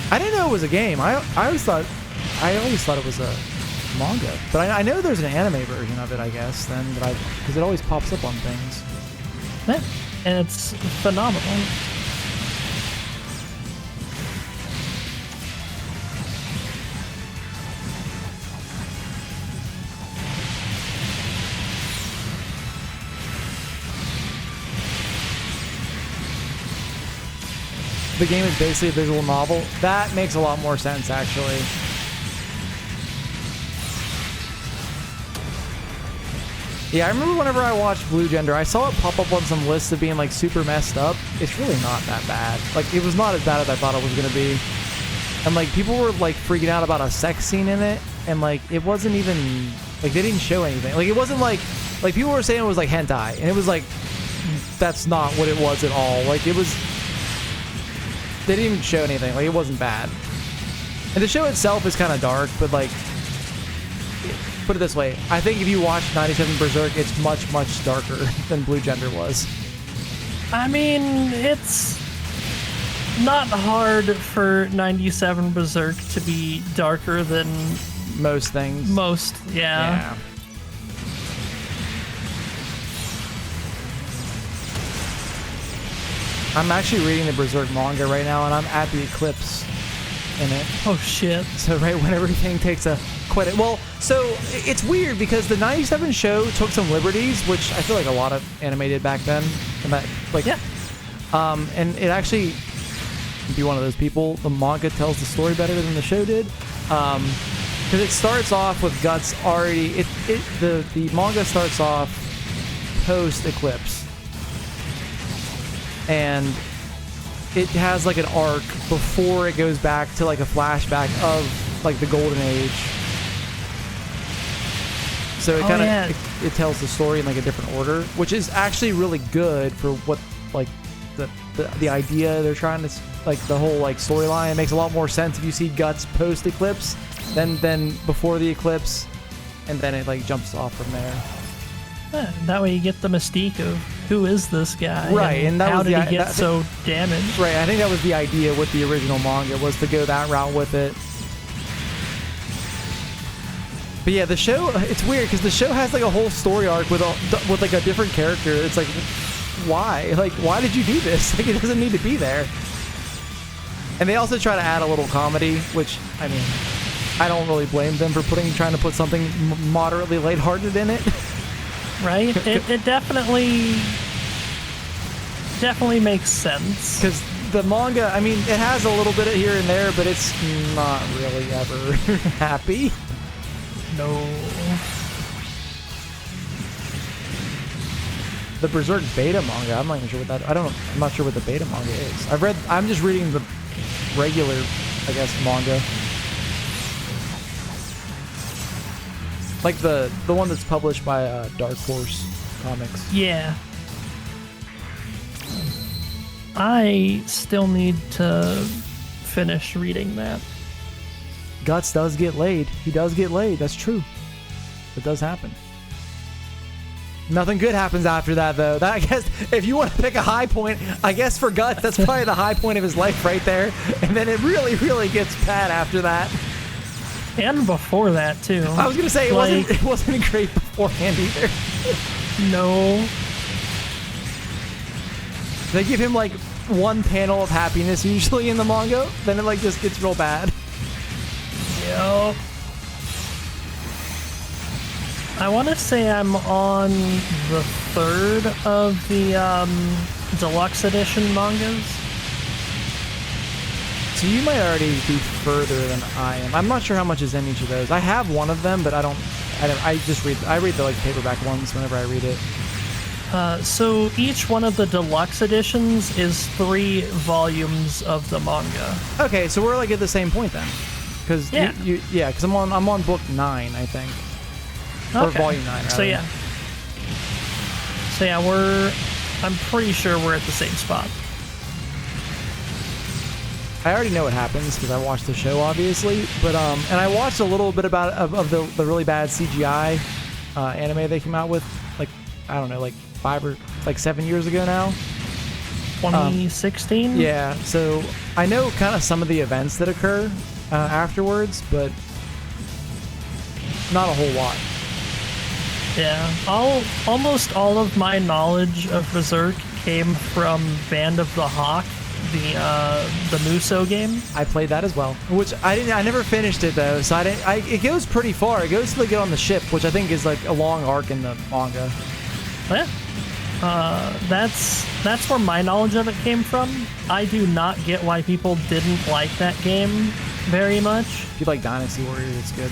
I didn't know it was a game. I always thought it was a manga, but I know there's an anime version of it, I guess, then, because it always pops up on things. Yeah, and it's phenomenal. The game is basically a visual novel. That makes a lot more sense, actually. Yeah, I remember whenever I watched Blue Gender, I saw it pop up on some lists of being like super messed up. It's really not that bad. Like, it was not as bad as I thought it was gonna be. And like, people were like freaking out about a sex scene in it, and like, it wasn't even like, they didn't show anything. Like, it wasn't like people were saying it was like hentai, and it was like, that's not what it was at all. Like, it was They didn't even show anything. Like, it wasn't bad. And the show itself is kind of dark, but like, put it this way, I think if you watch 97 Berserk, it's much, much darker than Blue Gender was. I mean, it's not hard for 97 Berserk to be darker than most things. Most, yeah. I'm actually reading the Berserk manga right now, and I'm at the eclipse in it. Oh shit. So right when everything takes a quite a, well, so it's weird because the 97 show took some liberties, which I feel like a lot of anime did back then. And that, like, yeah. And it actually, be one of those people, the manga tells the story better than the show did. Because it starts off with Guts already, the manga starts off post-eclipse. And it has like an arc before it goes back to like a flashback of like the golden age. So it kind of it tells the story in like a different order, which is actually really good for what like the idea they're trying to, like, the whole like storyline. It makes a lot more sense if you see Guts post eclipse than before the eclipse, and then it like jumps off from there. Yeah, that way you get the mystique of who is this guy, right? And that how was did he get so damaged? Right, I think that was the idea with the original manga, was to go that route with it. But yeah, the show, it's weird because the show has like a whole story arc with like a different character. It's like, why? Like, why did you do this? Like, it doesn't need to be there. And they also try to add a little comedy, which, I mean, I don't really blame them for trying to put something moderately lighthearted in it. Right? It definitely makes sense. Because the manga, I mean, it has a little bit of here and there, but it's not really ever happy. No. The Berserk beta manga, I'm not even sure what that, I'm not sure what the beta manga is. I'm just reading the regular, I guess, manga. Like the one that's published by Dark Horse Comics. Yeah. I still need to finish reading that. Guts does get laid. He does get laid. That's true. It does happen. Nothing good happens after that, though. That, I guess, if you want to pick a high point, I guess for Guts, that's probably the high point of his life right there. And then it really, really gets bad after that. And before that, too. I was going to say, it wasn't great beforehand either. No. They give him, like, one panel of happiness usually in the manga. Then it, like, just gets real bad. Yep. I want to say I'm on the third of the deluxe edition mangas. So you might already be further than I am. I'm not sure how much is in each of those. I have one of them, but I read the like paperback ones whenever I read it. So each one of the deluxe editions is 3 volumes of the manga. Okay, so we're like at the same point then. Because because I'm on book 9, I think. Or volume 9, rather. So I'm pretty sure we're at the same spot. I already know what happens because I watched the show, obviously, but and I watched a little bit of the really bad CGI anime they came out with, like, I don't know, like 5 or like 7 years ago now. 2016. Yeah, so I know kind of some of the events that occur afterwards, but not a whole lot. Yeah, almost all of my knowledge of Berserk came from Band of the Hawk, the Muso game. I played that as well, which I never finished it though. So it goes pretty far. It goes to get on the ship, which I think is like a long arc in the manga. Yeah. That's where my knowledge of it came from. I do not get why people didn't like that game very much. If you like Dynasty Warriors, it's good.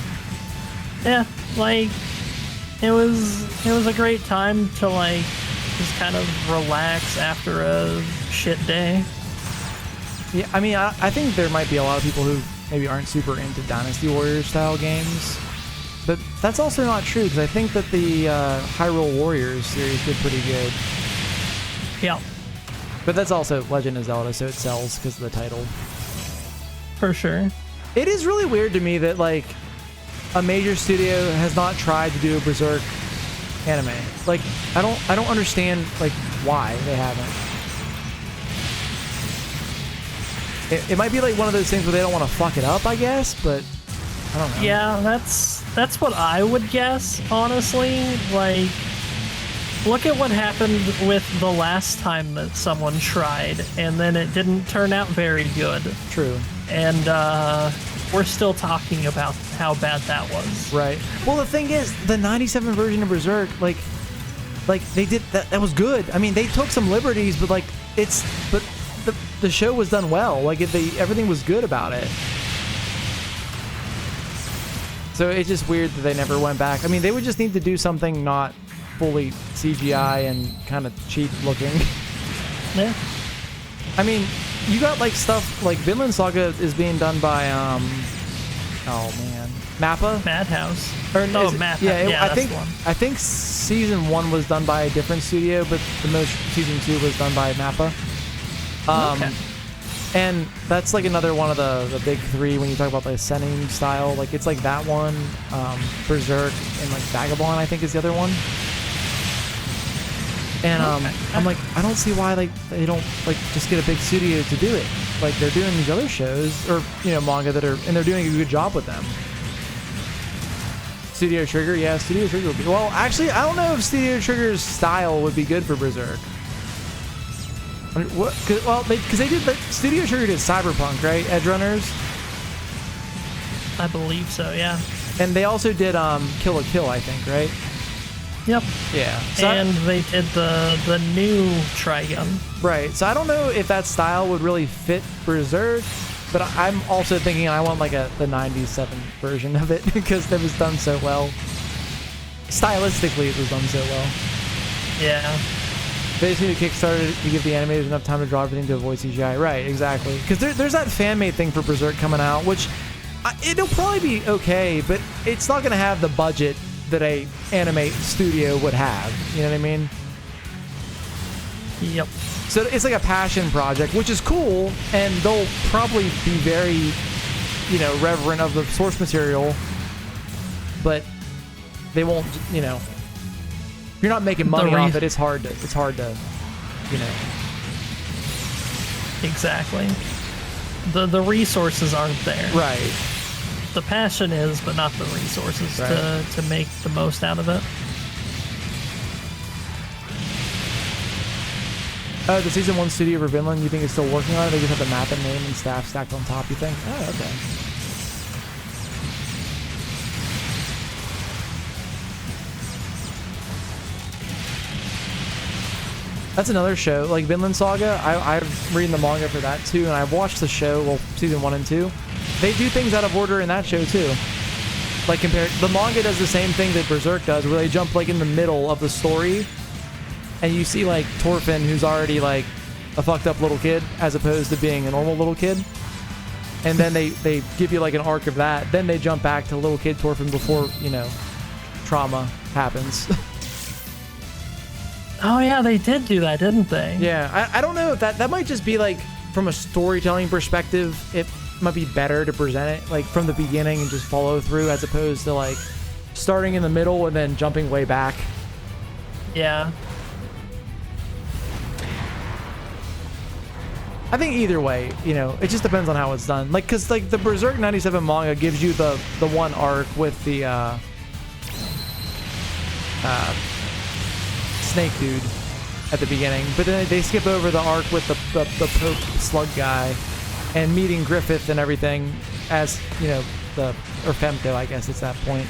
Yeah, like it was a great time to like just kind of relax after a shit day. Yeah, I mean, I think there might be a lot of people who maybe aren't super into Dynasty Warriors style games, but that's also not true because I think that the Hyrule Warriors series did pretty good. Yeah. But that's also Legend of Zelda, so it sells because of the title. For sure. It is really weird to me that like a major studio has not tried to do a Berserk anime. Like I don't understand like why they haven't. It might be like one of those things where they don't want to fuck it up, I guess, but I don't know. Yeah, that's what I would guess, honestly. Like, look at what happened with the last time that someone tried, and then it didn't turn out very good. True. And we're still talking about how bad that was. Right. Well, the thing is, the 97 version of Berserk, like they did that was good. I mean, they took some liberties, but like the show was done well. Like everything was good about it. So it's just weird that they never went back. I mean, they would just need to do something not fully CGI and kind of cheap looking. Yeah. I mean, you got like stuff like Vinland Saga is being done by oh man, Mappa. Madhouse. Or no, Mappa. Yeah, I think season 1 was done by a different studio, but the most season 2 was done by Mappa. Okay. And that's like another one of the big three when you talk about the ascending style. Like it's like that one, Berserk, and like Vagabond I think is the other one. And I'm like, I don't see why like they don't like just get a big studio to do it. Like they're doing these other shows or manga that are, and they're doing a good job with them. Studio Trigger, yeah, Studio Trigger would be. Well, actually, I don't know if Studio Trigger's style would be good for Berserk. I mean, what? Because they did, like, Studio Trigger did Cyberpunk, right? Edgerunners. I believe so, yeah. And they also did Kill la Kill, I think, right? Yep. Yeah. So and they did the new Trigun. Right. So I don't know if that style would really fit Berserk, but I'm also thinking I want like the 97 version of it because it was done so well. Stylistically, it was done so well. Yeah. They just need to kickstart it to give the animators enough time to draw everything to avoid CGI. Right, exactly. Because there's that fan-made thing for Berserk coming out, which it'll probably be okay, but it's not going to have the budget that a anime studio would have. You know what I mean? Yep. So it's like a passion project, which is cool, and they'll probably be very, reverent of the source material, but they won't, if you're not making money off it, it's hard to, Exactly. The resources aren't there. Right. The passion is, but not the resources right. to make the most out of it. Oh, the season 1 studio for Vinland, you think it's still working on it? They just have the map and name and staff stacked on top, you think? Oh, okay. That's another show, like Vinland Saga. I'm reading the manga for that too, and I've watched the show, well, season 1 and 2. They do things out of order in that show too. Like the manga does the same thing that Berserk does, where they jump like in the middle of the story, and you see like Thorfinn, who's already like a fucked up little kid, as opposed to being a normal little kid. And then they give you like an arc of that. Then they jump back to little kid Thorfinn before, trauma happens. Oh yeah, they did do that, didn't they? Yeah, I don't know if that might just be like, from a storytelling perspective, it might be better to present it like from the beginning and just follow through, as opposed to like starting in the middle and then jumping way back. Yeah. I think either way, it just depends on how it's done. Like, cause like the Berserk 97 manga gives you the one arc with the snake dude at the beginning, but then they skip over the arc with the Pope slug guy and meeting Griffith and everything as, or Femto, I guess it's that point.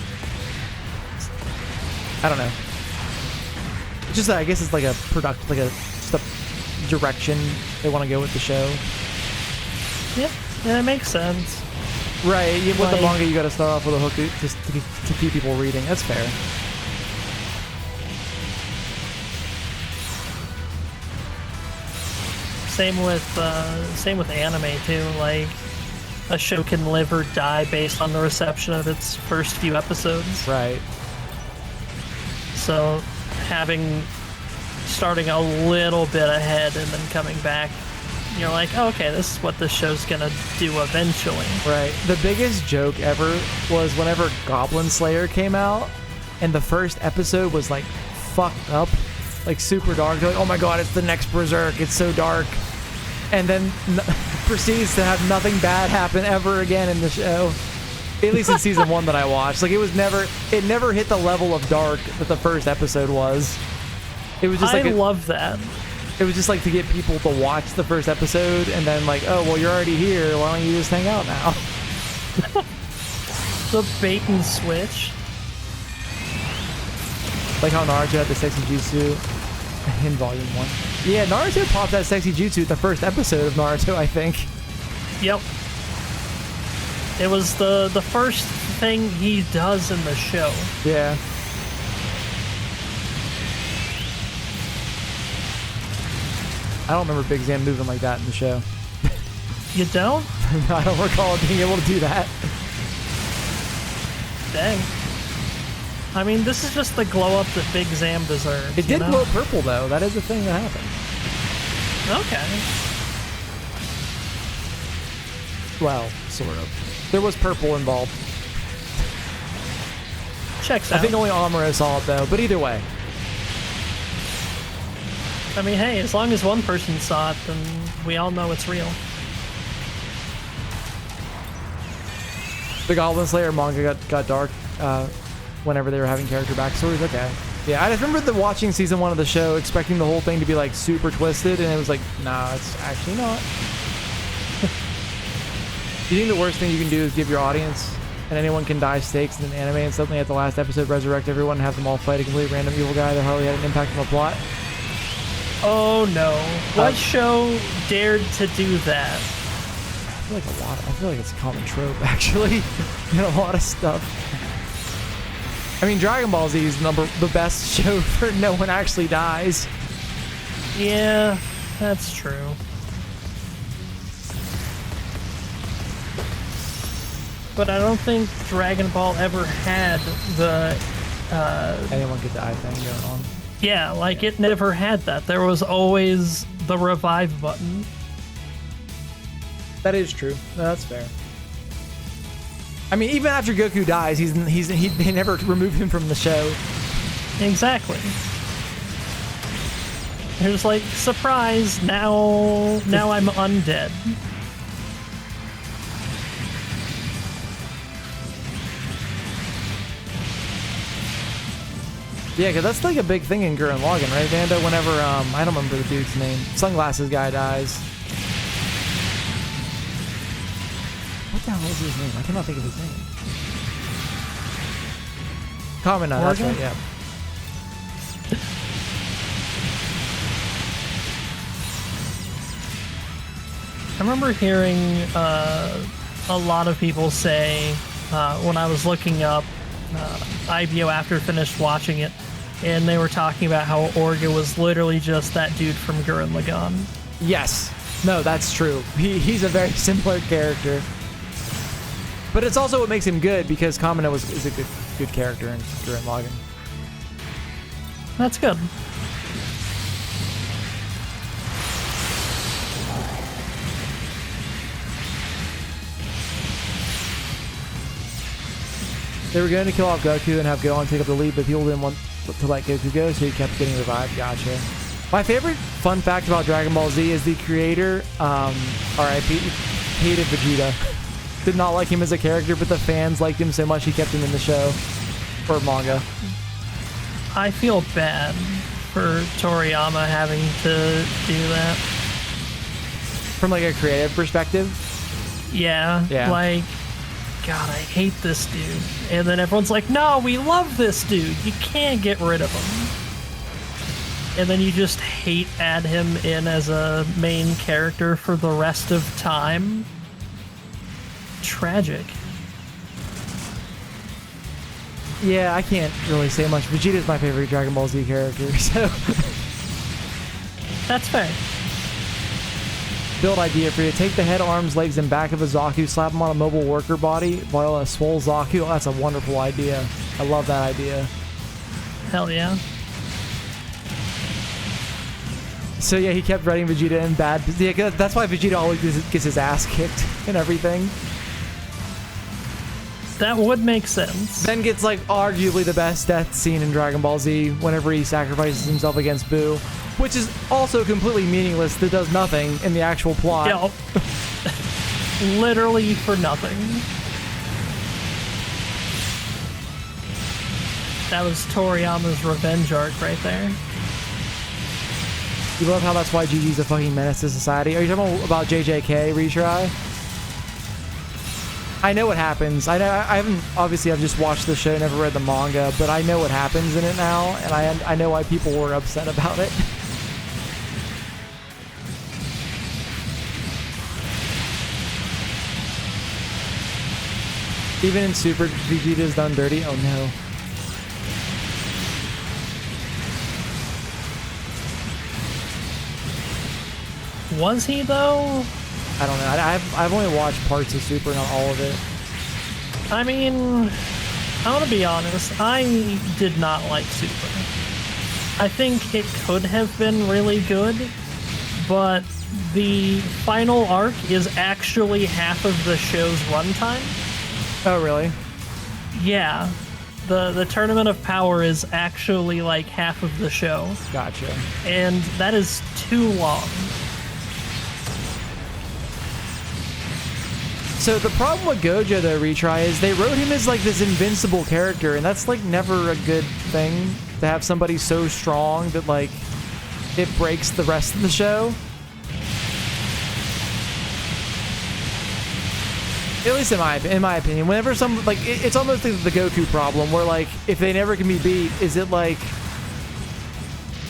I don't know. It's just, I guess it's like a just a direction they want to go with the show. Yeah, that makes sense. Right, with the manga you got to start off with a hook just to keep people reading. That's fair. Same with anime too. Like, a show can live or die based on the reception of its first few episodes. Right. So having starting a little bit ahead and then coming back. You're like, oh, okay, this is what this show's gonna do eventually. Right. The biggest joke ever was whenever Goblin Slayer came out, and the first episode was like fucked up, like super dark. They're like, oh my god, it's the next Berserk. It's so dark, and then proceeds to have nothing bad happen ever again in the show. At least in season 1 that I watched, like it never hit the level of dark that the first episode was. It was just like I love that. It was just like to get people to watch the first episode and then like, oh, well, you're already here. Why don't you just hang out now? The bait and switch. Like how Naruto had the sexy jutsu in Volume 1. Yeah, Naruto popped that sexy jutsu at the first episode of Naruto, I think. Yep. It was the first thing he does in the show. Yeah. I don't remember Big Zam moving like that in the show. You don't? I don't recall being able to do that. Dang. I mean, this is just the glow up that Big Zam deserves. It did glow purple, though. That is a thing that happened. Okay. Well, sort of. There was purple involved. Checks out. I think only Amuro saw it, though. But either way. I mean, hey, as long as one person saw it, then we all know it's real. The Goblin Slayer manga got dark whenever they were having character backstories. Okay. Yeah, I just remember watching season 1 of the show, expecting the whole thing to be like super twisted, and it was like, nah, it's actually not. Do you think the worst thing you can do is give your audience and anyone can die stakes in an anime and suddenly at the last episode resurrect everyone and have them all fight a completely random evil guy that hardly had an impact on the plot? Oh no. What show dared to do that? I feel like it's a common trope, actually, in a lot of stuff. I mean, Dragon Ball Z is the best show for no one actually dies. Yeah, that's true. But I don't think Dragon Ball ever had the anyone could die thing going on. Yeah, like it never had that. There was always the revive button. That is true. No, that's fair. I mean, even after Goku dies, they never remove him from the show. Exactly. There's like, surprise, now I'm undead. Yeah, because that's like a big thing in Gurren Lagann, right, Vanda? Whenever, I don't remember the dude's name. Sunglasses guy dies. What the hell is his name? I cannot think of his name. Kamina, that's right, yeah. I remember hearing a lot of people say, when I was looking up IBO after finished watching it, and they were talking about how Orga was literally just that dude from Gurren Lagann. Yes. No, that's true. He's a very similar character. But it's also what makes him good, because Kamina is a good character in Gurren Lagann. That's good. They were going to kill off Goku and have Gohan take up the lead, but people didn't want to let Goku go, so he kept getting revived. Gotcha. My favorite fun fact about Dragon Ball Z is the creator, R.I.P., hated Vegeta. Did not like him as a character, but the fans liked him so much he kept him in the show. Or manga. I feel bad for Toriyama having to do that. From like a creative perspective? Yeah. Like, God, I hate this dude. And then everyone's like, no, we love this dude. You can't get rid of him. And then you just add him in as a main character for the rest of time. Tragic. Yeah, I can't really say much. Vegeta's my favorite Dragon Ball Z character, so... That's fair. Build idea for you. Take the head, arms, legs, and back of a Zaku, slap him on a mobile worker body, while a swole Zaku. Oh, that's a wonderful idea. I love that idea. Hell yeah. So yeah, he kept writing Vegeta in bad. Yeah, that's why Vegeta always gets his ass kicked and everything. That would make sense. Then gets like arguably the best death scene in Dragon Ball Z whenever he sacrifices himself against Buu, which is also completely meaningless. That does nothing in the actual plot. Yeah. Literally for nothing. That was Toriyama's revenge arc right there. You love how that's why GG's a fucking menace to society. Are you talking about JJK retry? I know what happens. I haven't, obviously I've just watched the show, never read the manga, but I know what happens in it now, and I know why people were upset about it. Even in Super, Vegeta's done dirty? Oh no. Was he though? I don't know. I've only watched parts of Super, not all of it. I mean, I want to be honest. I did not like Super. I think it could have been really good, but the final arc is actually half of the show's runtime. Oh, really? Yeah. The Tournament of Power is actually like half of the show. Gotcha. And that is too long. So the problem with Gojo, though, retry, is they wrote him as like this invincible character, and that's like never a good thing to have somebody so strong that like it breaks the rest of the show. At least in my opinion, whenever it's almost like the Goku problem, where like if they never can be beat, is it like,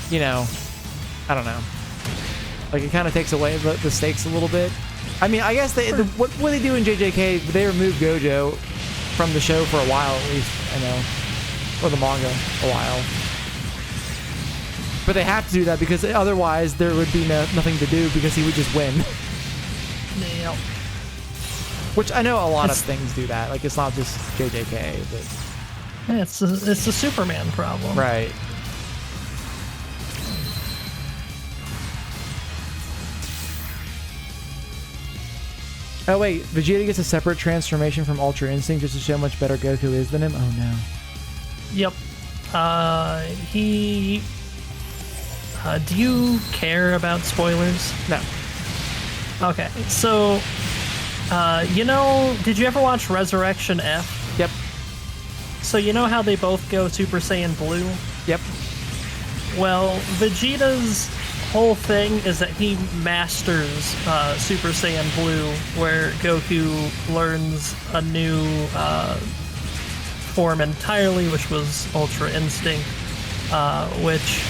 you know, I don't know, like it kind of takes away the stakes a little bit. I mean, I guess what they do in JJK, they removed Gojo from the show for a while at least, I know, or the manga a while. But they have to do that because otherwise there would be nothing to do because he would just win. Yeah. Which I know a lot of things do that. Like it's not just JJK, but Yeah, it's a Superman problem. right. Oh wait, Vegeta gets a separate transformation from Ultra Instinct just to show how much better Goku is than him? Oh no. Yep. Do you care about spoilers? No. Okay, so, did you ever watch Resurrection F? Yep. So you know how they both go Super Saiyan Blue? Yep. Well, Vegeta's whole thing is that he masters Super Saiyan Blue, where Goku learns a new form entirely, which was Ultra Instinct, which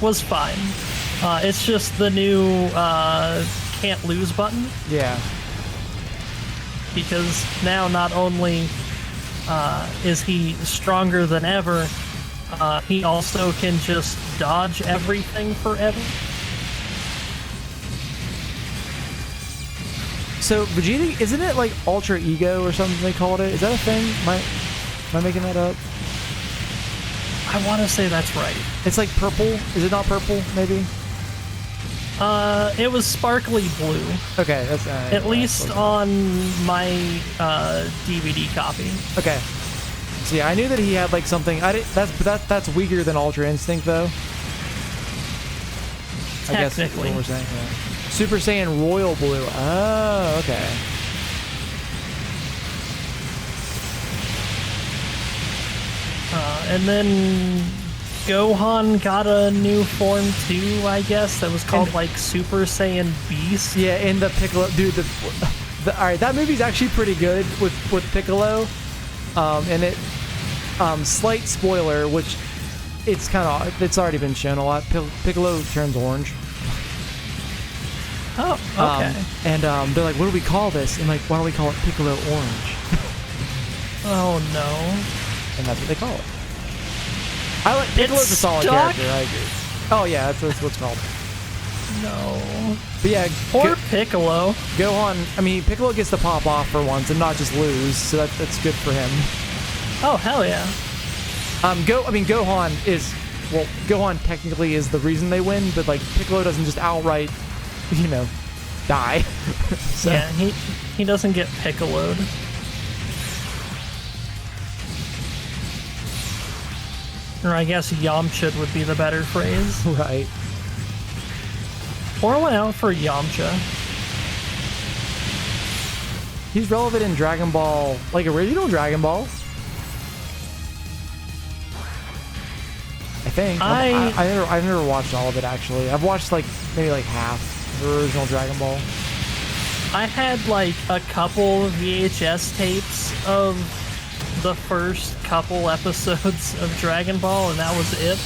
was fine. It's just the new can't lose button. Yeah. Because now not only is he stronger than ever, he also can just dodge everything forever. So Vegeta, isn't it like Ultra Ego or something they called it? Is that a thing? Am I making that up? I want to say that's right. It's like purple. Is it not purple? Maybe. It was sparkly blue. Okay, that's at least on my DVD copy. Okay. So yeah, I knew that he had like something. That's weaker than Ultra Instinct though. I guess that's what we're saying. Yeah. Super Saiyan Royal Blue. Oh, okay. And then Gohan got a new form too, I guess, that was called like Super Saiyan Beast. Yeah, in the Piccolo, dude. All right, that movie's actually pretty good with Piccolo, and it. Slight spoiler, which it's already been shown a lot. Piccolo turns orange. Oh, okay. And they're like, what do we call this? And like, why don't we call it Piccolo Orange? Oh no. And that's what they call it. I like Piccolo's a solid character. I agree. Oh yeah, that's what it's called. No. But yeah, poor Piccolo. Gohan. I mean, Piccolo gets to pop off for once and not just lose, so that's good for him. Oh hell yeah. Gohan is well, Gohan technically is the reason they win, but like Piccolo doesn't just outright, you know, die. So. Yeah, he doesn't get Piccoloed. Or I guess Yamcha'd would be the better phrase. Right. Pour one out for Yamcha. He's relevant in Dragon Ball, like original Dragon Ball. I think. I've never watched all of it actually. I've watched like maybe like half the original Dragon Ball. I had like a couple VHS tapes of the first couple episodes of Dragon Ball, and that was it.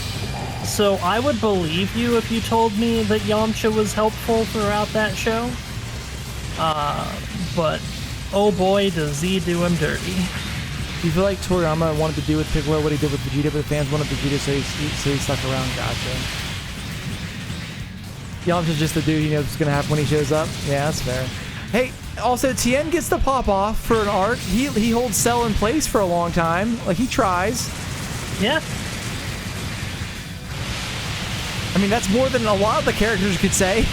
So I would believe you if you told me that Yamcha was helpful throughout that show. But oh boy, does he do him dirty. Do you feel like Toriyama wanted to do with Piccolo what he did with Vegeta, but the fans wanted Vegeta, so he stuck around? Gotcha. Yamcha's just the dude he knows what's gonna happen when he shows up. Yeah, that's fair. Hey, also Tien gets the pop off for an arc. He holds Cell in place for a long time. Like, he tries. Yeah. I mean, that's more than a lot of the characters could say.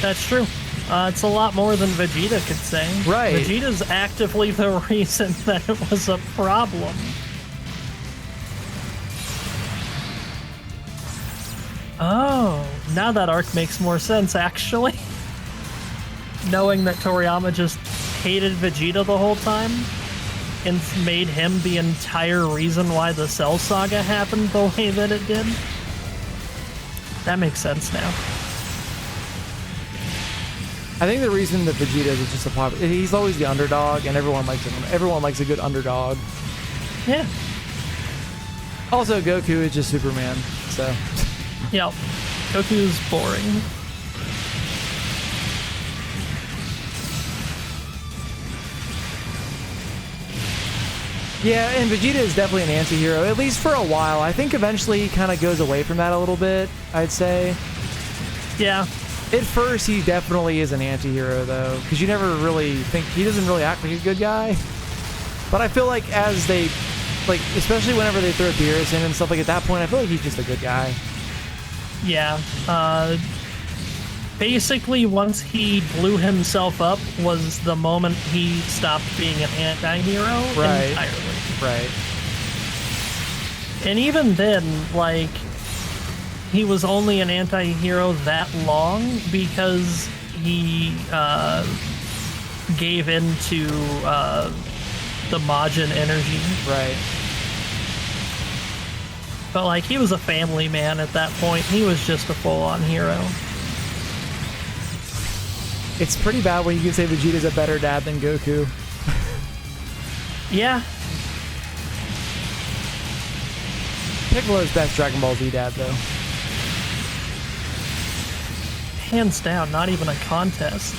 That's true. It's a lot more than Vegeta could say. Right. Vegeta's actively the reason that it was a problem. Oh, now that arc makes more sense, actually. Knowing that Toriyama just hated Vegeta the whole time and made him the entire reason why the Cell Saga happened the way that it did. That makes sense now. I think the reason that Vegeta is just a popular, he's always the underdog, and everyone likes him. Everyone likes a good underdog. Yeah. Also, Goku is just Superman, so. Yep. Goku's boring. Yeah, and Vegeta is definitely an anti-hero, at least for a while. I think eventually he kind of goes away from that a little bit, I'd say. Yeah. At first, he definitely is an anti-hero, though, because you never really think, he doesn't really act like a good guy. But I feel like as they, like, especially whenever they throw Beerus in and stuff, like, at that point, I feel like he's just a good guy. Yeah. Basically, once he blew himself up was the moment he stopped being an anti-hero entirely. Right. And even then, like, he was only an anti-hero that long because he gave in to the Majin energy. Right. But, like, he was a family man at that point. He was just a full-on hero. It's pretty bad when you can say Vegeta's a better dad than Goku. Yeah. Piccolo's best Dragon Ball Z dad, though. Hands down, not even a contest.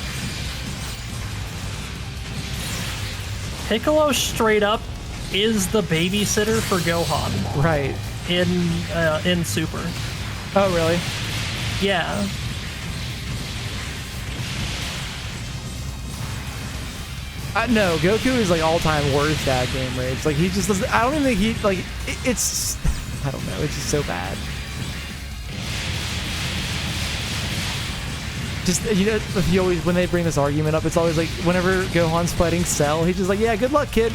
Piccolo straight up is the babysitter for Gohan. Right. In Super. Oh, really? Yeah. No, Goku is like all-time worst dad game rage. Like, he just doesn't, I don't even think he, like, it's, I don't know, it's just so bad. Just, you know, you always, when they bring this argument up, it's always like, whenever Gohan's fighting Cell, he's just like, yeah, good luck, kid.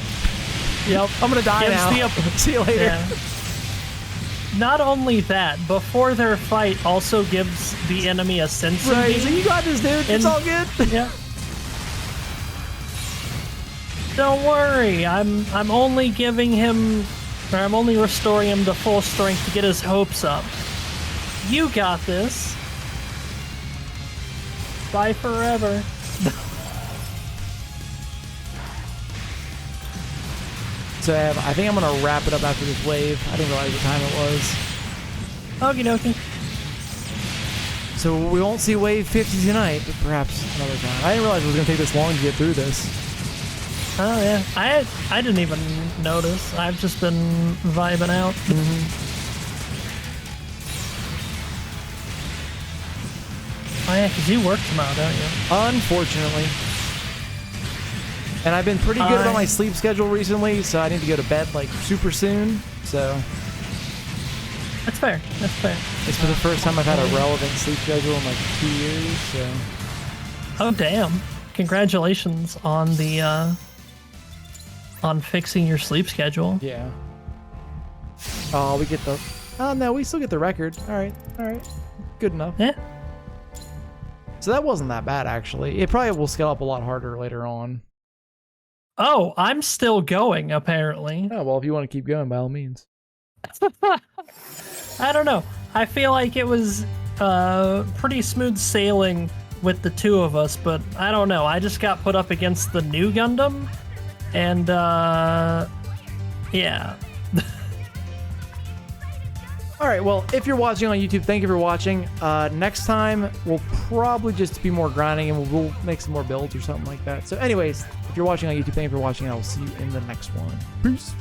Yep. I'm gonna die now. See you later. Yeah. Not only that, before their fight also gives the enemy a sense of Right, so you got this, dude. It's all good. Yeah. Don't worry, I'm only giving him, or I'm only restoring him to full strength to get his hopes up. You got this. Bye forever. So I think I'm gonna wrap it up after this wave. I didn't realize what time it was. Okie dokie. So we won't see wave 50 tonight, but perhaps another time. I didn't realize it was gonna take this long to get through this. Oh yeah, I didn't even notice. I've just been vibing out. Oh yeah, because you work tomorrow, don't you? Unfortunately. And I've been pretty good about my sleep schedule recently, so I need to go to bed like super soon. So That's fair. That's fair. It's for the first time I've had a relevant sleep schedule in like 2 years, so. Oh damn! Congratulations on the on fixing your sleep schedule. Yeah. Oh, we get the. Oh no, we still get the record. All right, good enough. Yeah. So that wasn't that bad actually. It probably will scale up a lot harder later on. Oh, I'm still going apparently. Oh well, if you want to keep going, by all means. I don't know. I feel like it was pretty smooth sailing with the two of us, but I don't know. I just got put up against the new Gundam, and yeah. All right, well, if you're watching on YouTube, thank you for watching. Next time, we'll probably just be more grinding, and we'll make some more builds or something like that. So anyways, if you're watching on YouTube, thank you for watching, and I will see you in the next one. Peace.